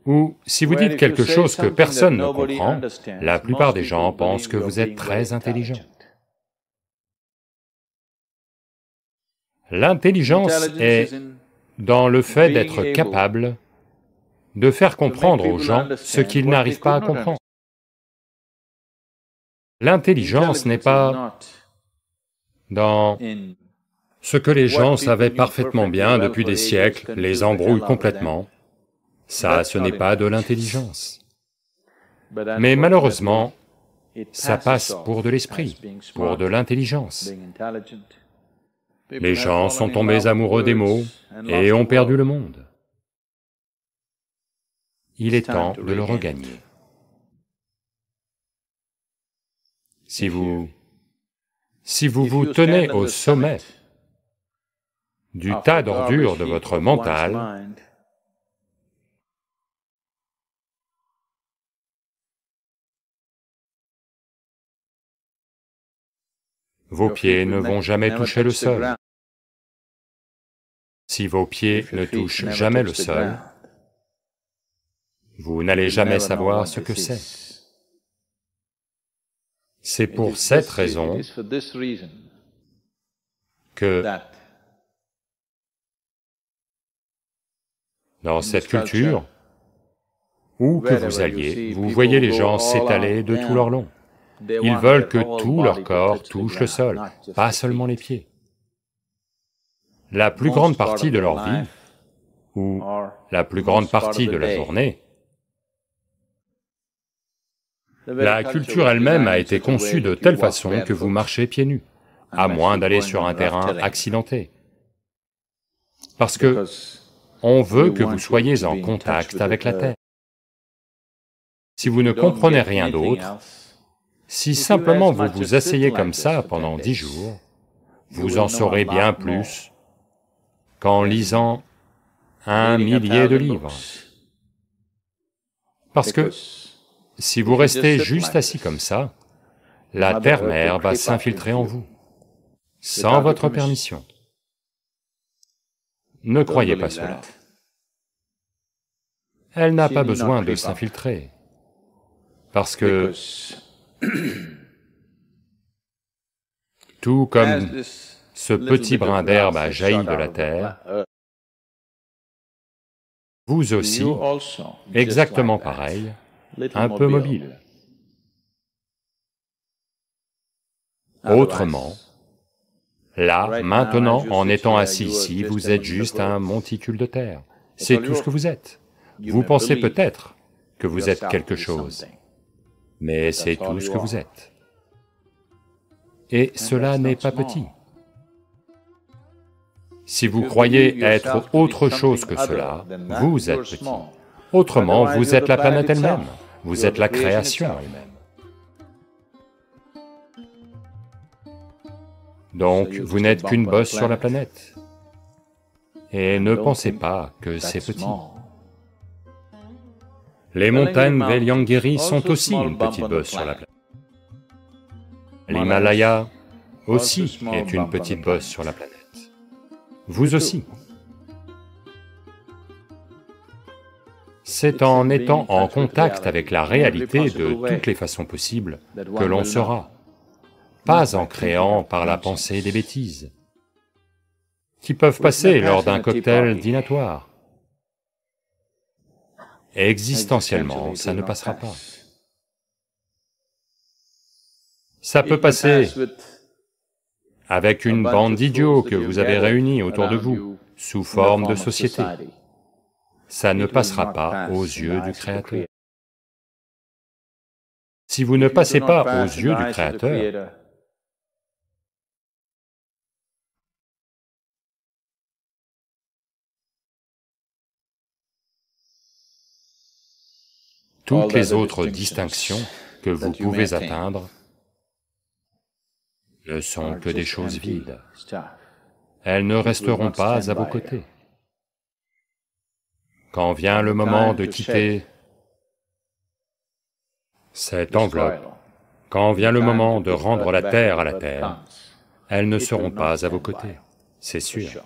Speaker 3: où, si vous dites quelque chose que personne ne comprend, la plupart des gens pensent que vous êtes très intelligent. L'intelligence est dans le fait d'être capable de faire comprendre aux gens ce qu'ils n'arrivent pas à comprendre. L'intelligence n'est pas dans ce que les gens savaient parfaitement bien depuis des siècles, les embrouille complètement. Ça, ce n'est pas de l'intelligence. Mais malheureusement, ça passe pour de l'esprit, pour de l'intelligence. Les gens sont tombés amoureux des mots et ont perdu le monde. Il est temps de le regagner. Si vous vous tenez au sommet du tas d'ordures de votre mental, vos pieds ne vont jamais toucher le sol. Si vos pieds ne touchent jamais le sol, vous n'allez jamais savoir ce que c'est. C'est pour cette raison que dans cette culture, où que vous alliez, vous voyez les gens s'étaler de tout leur long. Ils veulent que tout leur corps touche le sol, pas seulement les pieds. La plus grande partie de leur vie, ou la plus grande partie de la journée, la culture elle-même a été conçue de telle façon que vous marchez pieds nus, à moins d'aller sur un terrain accidenté. Parce que on veut que vous soyez en contact avec la terre. Si vous ne comprenez rien d'autre, si simplement vous vous asseyez comme ça pendant 10 jours, vous en saurez bien plus qu'en lisant 1 millier de livres. Parce que si vous restez juste assis comme ça, la terre-mère va s'infiltrer en vous, sans votre permission. Ne croyez pas cela. Elle n'a pas besoin de s'infiltrer, parce que tout comme ce petit brin d'herbe a jailli de la terre, vous aussi, exactement pareil, un peu mobile. Autrement, là, maintenant, en étant assis ici, vous êtes juste un monticule de terre. C'est tout ce que vous êtes. Vous pensez peut-être que vous êtes quelque chose, mais c'est tout ce que vous êtes. Et cela n'est pas petit. Si vous croyez être autre chose que cela, vous êtes petit. Autrement, vous êtes la planète elle-même, vous êtes la création elle-même. Donc, vous n'êtes qu'une bosse sur la planète. Et ne pensez pas que c'est petit. Les montagnes Veliangiri sont aussi une petite bosse sur la planète. L'Himalaya aussi est une petite bosse sur la planète. Vous aussi. C'est en étant en contact avec la réalité de toutes les façons possibles que l'on sera, pas en créant par la pensée des bêtises, qui peuvent passer lors d'un cocktail dînatoire. Existentiellement, ça ne passera pas. Ça peut passer avec une bande d'idiots que vous avez réunis autour de vous, sous forme de société. Ça ne passera pas aux yeux du Créateur. Si vous ne passez pas aux yeux du Créateur, toutes les autres distinctions que vous pouvez atteindre ne sont que des choses vides. elles ne resteront pas à vos côtés. Quand vient le moment de quitter cette enveloppe, quand vient le moment de rendre la terre à la terre, elles ne seront pas à vos côtés, c'est sûr.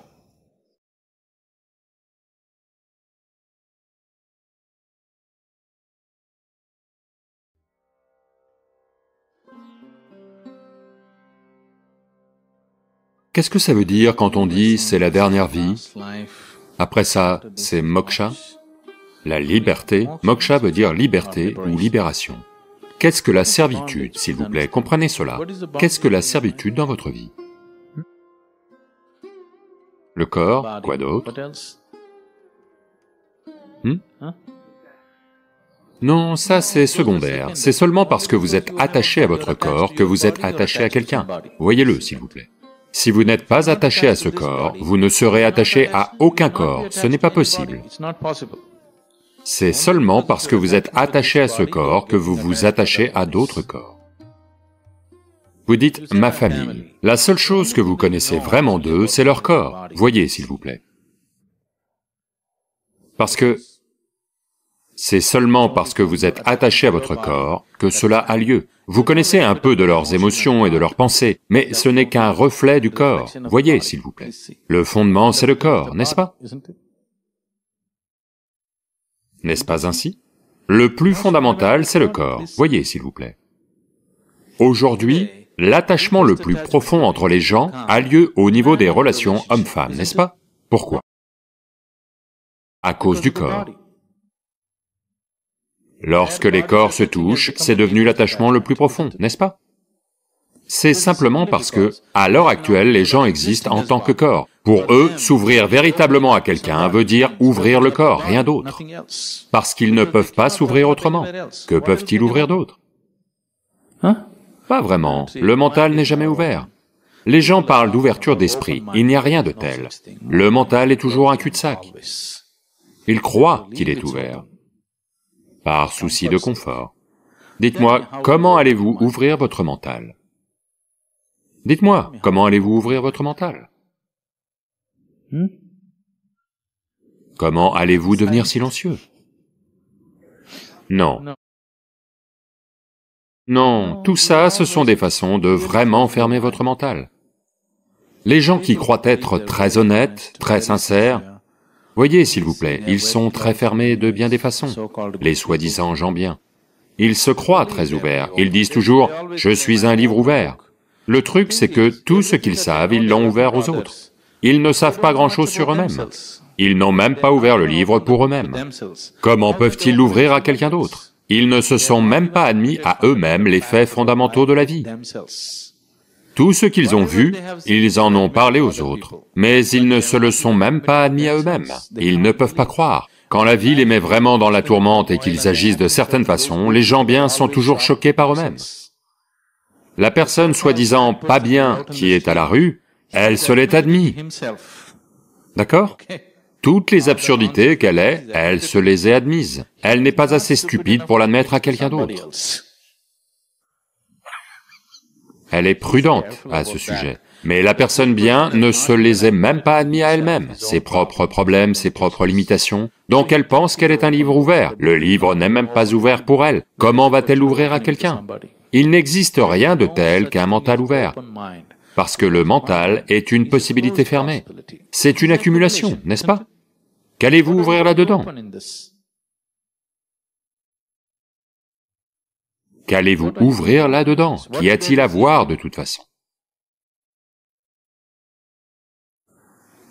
Speaker 1: Qu'est-ce que ça veut dire quand on dit c'est la dernière vie? Après ça, c'est moksha, la liberté. Moksha veut dire liberté ou libération. Qu'est-ce que la servitude, s'il vous plaît? Comprenez cela. Qu'est-ce que la servitude dans votre vie? Le corps, quoi d'autre? Non, ça c'est secondaire. C'est seulement parce que vous êtes attaché à votre corps que vous êtes attaché à quelqu'un. Voyez-le, s'il vous plaît. Si vous n'êtes pas attaché à ce corps, vous ne serez attaché à aucun corps, ce n'est pas possible. C'est seulement parce que vous êtes attaché à ce corps que vous vous attachez à d'autres corps. Vous dites « ma famille ». La seule chose que vous connaissez vraiment d'eux, c'est leur corps. Voyez, s'il vous plaît. Parce que c'est seulement parce que vous êtes attaché à votre corps que cela a lieu. Vous connaissez un peu de leurs émotions et de leurs pensées, mais ce n'est qu'un reflet du corps. Voyez, s'il vous plaît. Le fondement, c'est le corps, n'est-ce pas? N'est-ce pas ainsi? Le plus fondamental, c'est le corps. Voyez, s'il vous plaît. Aujourd'hui, l'attachement le plus profond entre les gens a lieu au niveau des relations hommes-femmes, n'est-ce pas? Pourquoi? À cause du corps. Lorsque les corps se touchent, c'est devenu l'attachement le plus profond, n'est-ce pas? C'est simplement parce que, à l'heure actuelle, les gens existent en tant que corps. Pour eux, s'ouvrir véritablement à quelqu'un veut dire ouvrir le corps, rien d'autre. Parce qu'ils ne peuvent pas s'ouvrir autrement. Que peuvent-ils ouvrir d'autre? Pas vraiment, le mental n'est jamais ouvert. Les gens parlent d'ouverture d'esprit, il n'y a rien de tel. Le mental est toujours un cul-de-sac. Ils croient qu'il est ouvert. Par souci de confort. Dites-moi, comment allez-vous ouvrir votre mental? Dites-moi, comment allez-vous ouvrir votre mental? Comment allez-vous devenir silencieux? Non. Non, tout ça, ce sont des façons de vraiment fermer votre mental. Les gens qui croient être très honnêtes, très sincères, voyez, s'il vous plaît, ils sont très fermés de bien des façons, les soi-disant gens bien. Ils se croient très ouverts, ils disent toujours « je suis un livre ouvert ». Le truc, c'est que tout ce qu'ils savent, ils l'ont ouvert aux autres. Ils ne savent pas grand-chose sur eux-mêmes. Ils n'ont même pas ouvert le livre pour eux-mêmes. Comment peuvent-ils l'ouvrir à quelqu'un d'autre? Ils ne se sont même pas admis à eux-mêmes les faits fondamentaux de la vie. Tout ce qu'ils ont vu, ils en ont parlé aux autres, mais ils ne se le sont même pas admis à eux-mêmes. Ils ne peuvent pas croire. Quand la vie les met vraiment dans la tourmente et qu'ils agissent de certaines façons, les gens bien sont toujours choqués par eux-mêmes. La personne soi-disant pas bien qui est à la rue, elle se l'est admis. D'accord? Toutes les absurdités qu'elle est, elle se les est admises. Elle n'est pas assez stupide pour l'admettre à quelqu'un d'autre. Elle est prudente à ce sujet. Mais la personne bien ne se les est même pas admis à elle-même, ses propres problèmes, ses propres limitations. Donc elle pense qu'elle est un livre ouvert. Le livre n'est même pas ouvert pour elle. Comment va-t-elle l'ouvrir à quelqu'un? Il n'existe rien de tel qu'un mental ouvert. Parce que le mental est une possibilité fermée. C'est une accumulation, n'est-ce pas? Qu'allez-vous ouvrir là-dedans? Qu'allez-vous ouvrir là-dedans? Qu'y a-t-il à voir de toute façon?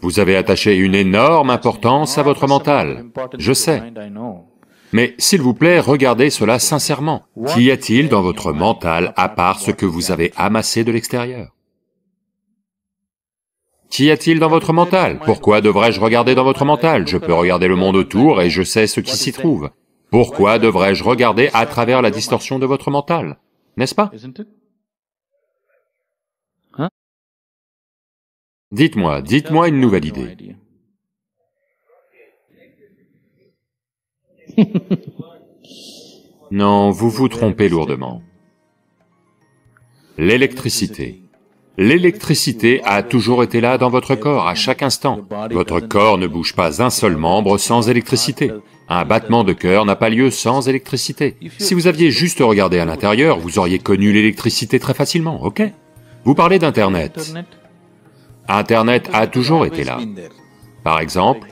Speaker 1: Vous avez attaché une énorme importance à votre mental, je sais. Mais s'il vous plaît, regardez cela sincèrement. Qu'y a-t-il dans votre mental à part ce que vous avez amassé de l'extérieur? Qu'y a-t-il dans votre mental? Pourquoi devrais-je regarder dans votre mental? Je peux regarder le monde autour et je sais ce qui s'y trouve. Pourquoi devrais-je regarder à travers la distorsion de votre mental? N'est-ce pas? Dites-moi une nouvelle idée. Non, vous vous trompez lourdement. L'électricité. L'électricité a toujours été là dans votre corps, à chaque instant. Votre corps ne bouge pas un seul membre sans électricité. Un battement de cœur n'a pas lieu sans électricité. Si vous aviez juste regardé à l'intérieur, vous auriez connu l'électricité très facilement, ok? Vous parlez d'Internet. Internet a toujours été là. Par exemple,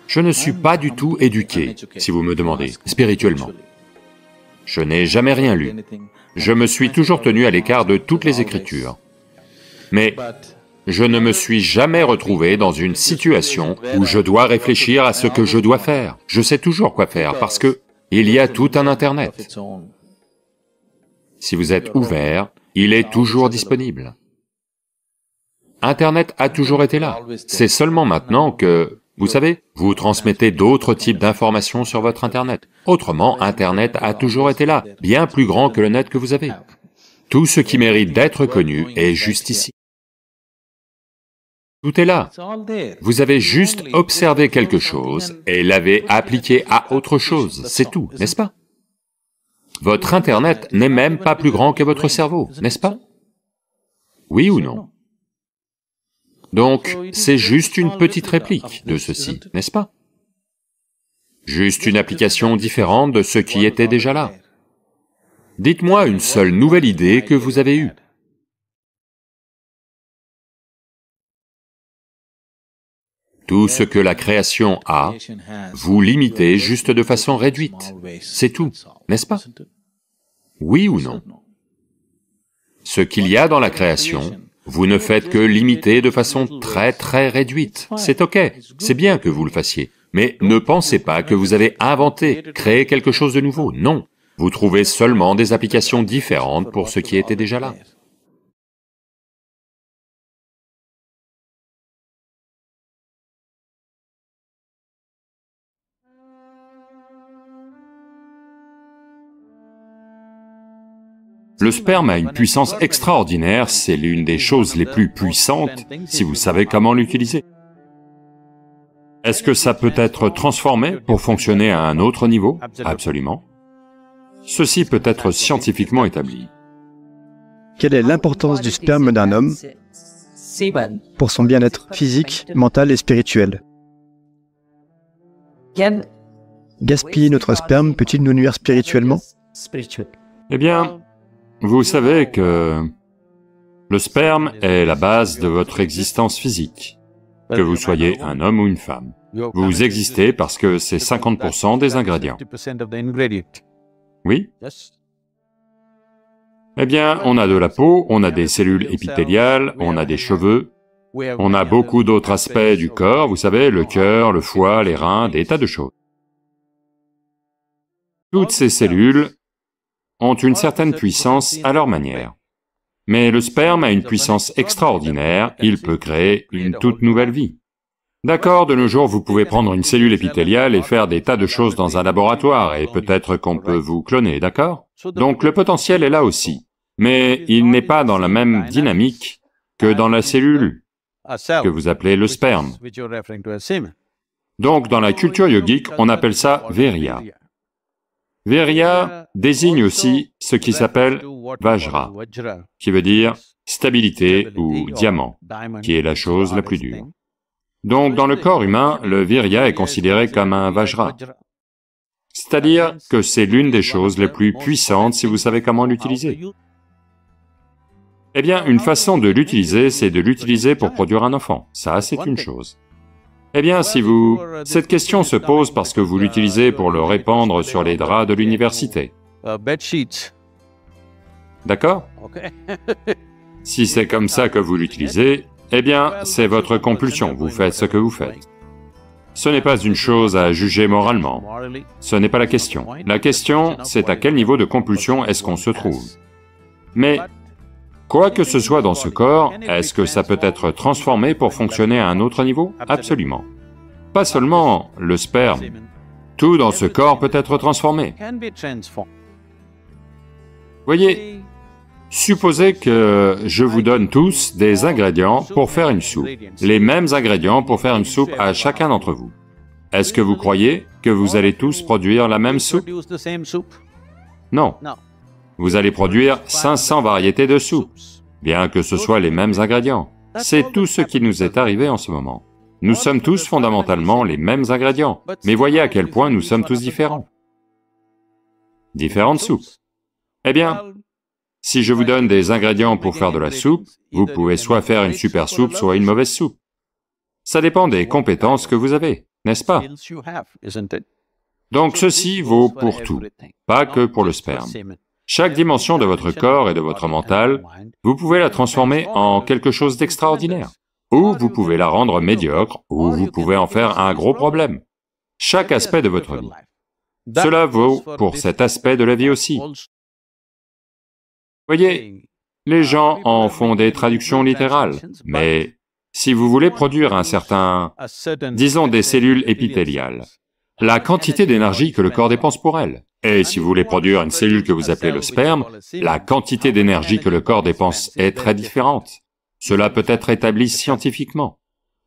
Speaker 1: je ne suis pas du tout éduqué, si vous me demandez, spirituellement. Je n'ai jamais rien lu. Je me suis toujours tenu à l'écart de toutes les Écritures. Mais je ne me suis jamais retrouvé dans une situation où je dois réfléchir à ce que je dois faire. Je sais toujours quoi faire parce que il y a tout un Internet. Si vous êtes ouvert, il est toujours disponible. Internet a toujours été là. C'est seulement maintenant que, vous savez, vous transmettez d'autres types d'informations sur votre Internet. Autrement, Internet a toujours été là, bien plus grand que le net que vous avez. Tout ce qui mérite d'être connu est juste ici. Tout est là. Vous avez juste observé quelque chose et l'avez appliqué à autre chose, c'est tout, n'est-ce pas? Votre Internet n'est même pas plus grand que votre cerveau, n'est-ce pas? Oui ou non? Donc, c'est juste une petite réplique de ceci, n'est-ce pas? Juste une application différente de ce qui était déjà là. Dites-moi une seule nouvelle idée que vous avez eue. Tout ce que la création a, vous limitez juste de façon réduite, c'est tout, n'est-ce pas? Oui ou non? Ce qu'il y a dans la création, vous ne faites que limiter de façon très réduite, c'est ok, c'est bien que vous le fassiez, mais ne pensez pas que vous avez inventé, créé quelque chose de nouveau, non. Vous trouvez seulement des applications différentes pour ce qui était déjà là. Le sperme a une puissance extraordinaire, c'est l'une des choses les plus puissantes, si vous savez comment l'utiliser. Est-ce que ça peut être transformé pour fonctionner à un autre niveau? Absolument. Ceci peut être scientifiquement établi.
Speaker 8: Quelle est l'importance du sperme d'un homme pour son bien-être physique, mental et spirituel? Gaspiller notre sperme peut-il nous nuire spirituellement?
Speaker 1: Eh bien, vous savez que le sperme est la base de votre existence physique, que vous soyez un homme ou une femme. Vous existez parce que c'est 50% des ingrédients. Oui? Eh bien, on a de la peau, on a des cellules épithéliales, on a des cheveux, on a beaucoup d'autres aspects du corps, vous savez, le cœur, le foie, les reins, des tas de choses. Toutes ces cellules ont une certaine puissance à leur manière. Mais le sperme a une puissance extraordinaire, il peut créer une toute nouvelle vie. D'accord, de nos jours, vous pouvez prendre une cellule épithéliale et faire des tas de choses dans un laboratoire, et peut-être qu'on peut vous cloner, d'accord? Donc le potentiel est là aussi, mais il n'est pas dans la même dynamique que dans la cellule que vous appelez le sperme. Donc dans la culture yogique, on appelle ça Virya. Virya désigne aussi ce qui s'appelle Vajra, qui veut dire stabilité ou diamant, qui est la chose la plus dure. Donc dans le corps humain, le Virya est considéré comme un Vajra, c'est-à-dire que c'est l'une des choses les plus puissantes si vous savez comment l'utiliser. Eh bien, une façon de l'utiliser, c'est de l'utiliser pour produire un enfant, ça c'est une chose. Eh bien, cette question se pose parce que vous l'utilisez pour le répandre sur les draps de l'université. D'accord? Si c'est comme ça que vous l'utilisez, eh bien, c'est votre compulsion, vous faites ce que vous faites. Ce n'est pas une chose à juger moralement, ce n'est pas la question. La question, c'est à quel niveau de compulsion est-ce qu'on se trouve. Mais, quoi que ce soit dans ce corps, est-ce que ça peut être transformé pour fonctionner à un autre niveau? Absolument. Pas seulement le sperme, tout dans ce corps peut être transformé. Voyez, supposez que je vous donne tous des ingrédients pour faire une soupe, les mêmes ingrédients pour faire une soupe à chacun d'entre vous. Est-ce que vous croyez que vous allez tous produire la même soupe? Non. Vous allez produire 500 variétés de soupe.
Speaker 3: bien que ce soit les mêmes ingrédients. C'est tout ce qui nous est arrivé en ce moment. Nous sommes tous fondamentalement les mêmes ingrédients, mais voyez à quel point nous sommes tous différents. Différentes soupes. Eh bien, si je vous donne des ingrédients pour faire de la soupe, vous pouvez soit faire une super soupe, soit une mauvaise soupe. Ça dépend des compétences que vous avez, n'est-ce pas? Donc ceci vaut pour tout, pas que pour le sperme. Chaque dimension de votre corps et de votre mental, vous pouvez la transformer en quelque chose d'extraordinaire. Ou vous pouvez la rendre médiocre, ou vous pouvez en faire un gros problème. Chaque aspect de votre vie. Cela vaut pour cet aspect de la vie aussi. Voyez, les gens en font des traductions littérales, mais si vous voulez produire un certain, disons des cellules épithéliales, la quantité d'énergie que le corps dépense pour elles, et si vous voulez produire une cellule que vous appelez le sperme, la quantité d'énergie que le corps dépense est très différente. Cela peut être établi scientifiquement.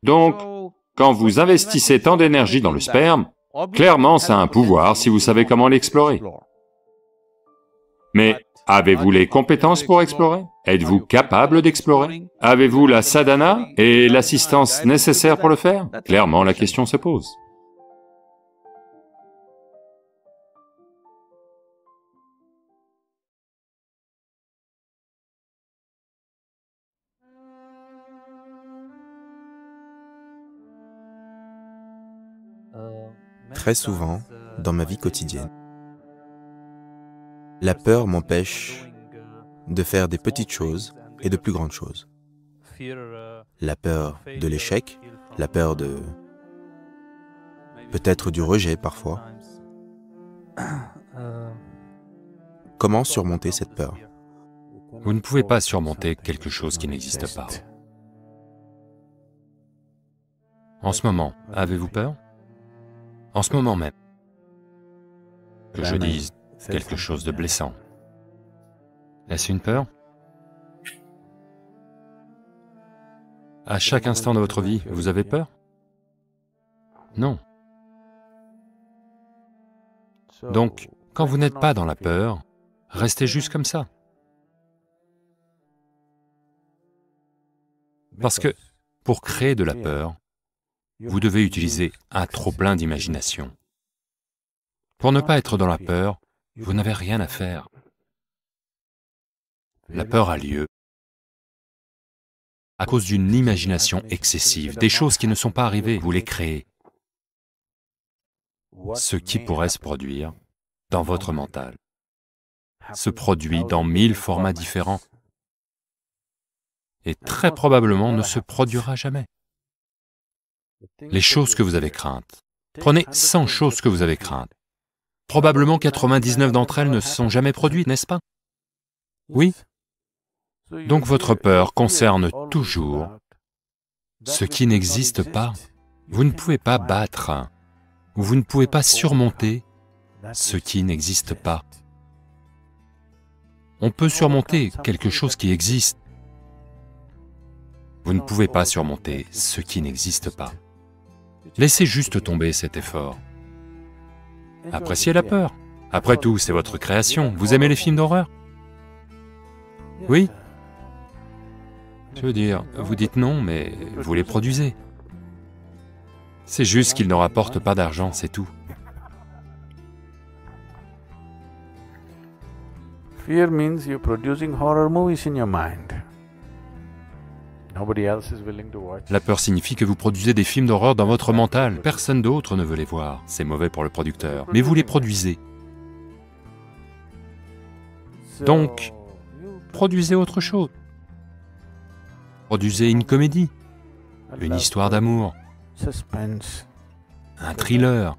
Speaker 3: Donc, quand vous investissez tant d'énergie dans le sperme, clairement ça a un pouvoir si vous savez comment l'explorer. Mais avez-vous les compétences pour explorer? Êtes-vous capable d'explorer? Avez-vous la sadhana et l'assistance nécessaires pour le faire? Clairement la question se pose.
Speaker 9: Très souvent, dans ma vie quotidienne, la peur m'empêche de faire des petites choses et de plus grandes choses. La peur de l'échec, la peur de... peut-être du rejet parfois. Comment surmonter cette peur?
Speaker 3: Vous ne pouvez pas surmonter quelque chose qui n'existe pas. En ce moment, avez-vous peur? En ce moment même, que je dise quelque chose de blessant. Est-ce une peur? À chaque instant de votre vie, vous avez peur? Non. Donc, quand vous n'êtes pas dans la peur, restez juste comme ça. Parce que, pour créer de la peur, vous devez utiliser un trop-plein d'imagination. Pour ne pas être dans la peur, vous n'avez rien à faire. La peur a lieu à cause d'une imagination excessive, des choses qui ne sont pas arrivées, vous les créez. Ce qui pourrait se produire dans votre mental se produit dans 1000 formats différents et très probablement ne se produira jamais. Les choses que vous avez craintes, prenez 100 choses que vous avez craintes. Probablement 99 d'entre elles ne se sont jamais produites, n'est-ce pas? Oui. Donc votre peur concerne toujours ce qui n'existe pas. Vous ne pouvez pas battre, ou vous ne pouvez pas surmonter ce qui n'existe pas. On peut surmonter quelque chose qui existe. Vous ne pouvez pas surmonter ce qui n'existe pas. Laissez juste tomber cet effort. Appréciez la peur. Après tout, c'est votre création. Vous aimez les films d'horreur? Oui? Je veux dire, vous dites non, mais vous les produisez. C'est juste qu'ils ne rapportent pas d'argent, c'est tout.
Speaker 2: Fear means you're producing horror movies in your mind.
Speaker 3: La peur signifie que vous produisez des films d'horreur dans votre mental. Personne d'autre ne veut les voir. C'est mauvais pour le producteur. Mais vous les produisez. Donc, produisez autre chose. Produisez une comédie, une histoire d'amour, un thriller.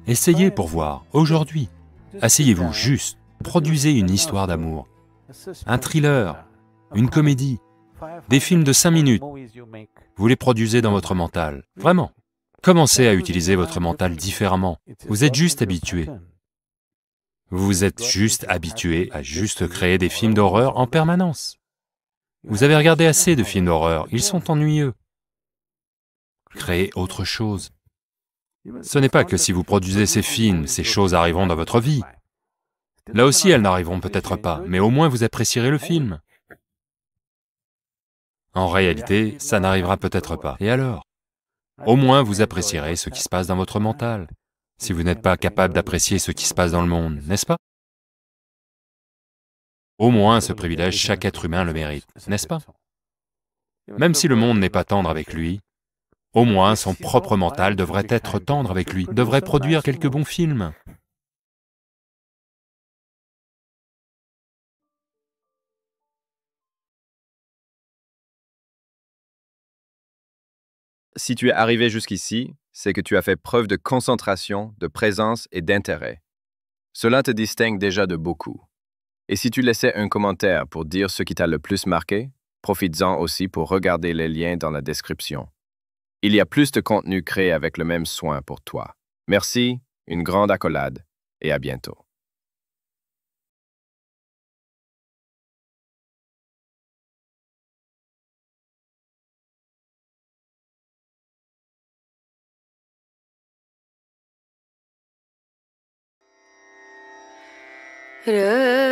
Speaker 3: Essayez pour voir, aujourd'hui. Asseyez-vous juste, produisez une histoire d'amour, un thriller, une comédie. Des films de 5 minutes, vous les produisez dans votre mental, vraiment. Commencez à utiliser votre mental différemment. Vous êtes juste habitué. Vous êtes juste habitué à juste créer des films d'horreur en permanence. Vous avez regardé assez de films d'horreur, ils sont ennuyeux. Créez autre chose. Ce n'est pas que si vous produisez ces films, ces choses arriveront dans votre vie. Là aussi, elles n'arriveront peut-être pas, mais au moins vous apprécierez le film.
Speaker 1: En réalité, ça n'arrivera peut-être pas. Et alors? Au moins vous apprécierez ce qui se passe dans votre mental, si vous n'êtes pas capable d'apprécier ce qui se passe dans le monde, n'est-ce pas? Au moins ce privilège, chaque être humain le mérite, n'est-ce pas? Même si le monde n'est pas tendre avec lui, au moins son propre mental devrait être tendre avec lui, devrait produire quelques bons films.
Speaker 10: Si tu es arrivé jusqu'ici, c'est que tu as fait preuve de concentration, de présence et d'intérêt. Cela te distingue déjà de beaucoup. Et si tu laissais un commentaire pour dire ce qui t'a le plus marqué, profites-en aussi pour regarder les liens dans la description. Il y a plus de contenu créé avec le même soin pour toi. Merci, une grande accolade, et à bientôt.
Speaker 11: Ra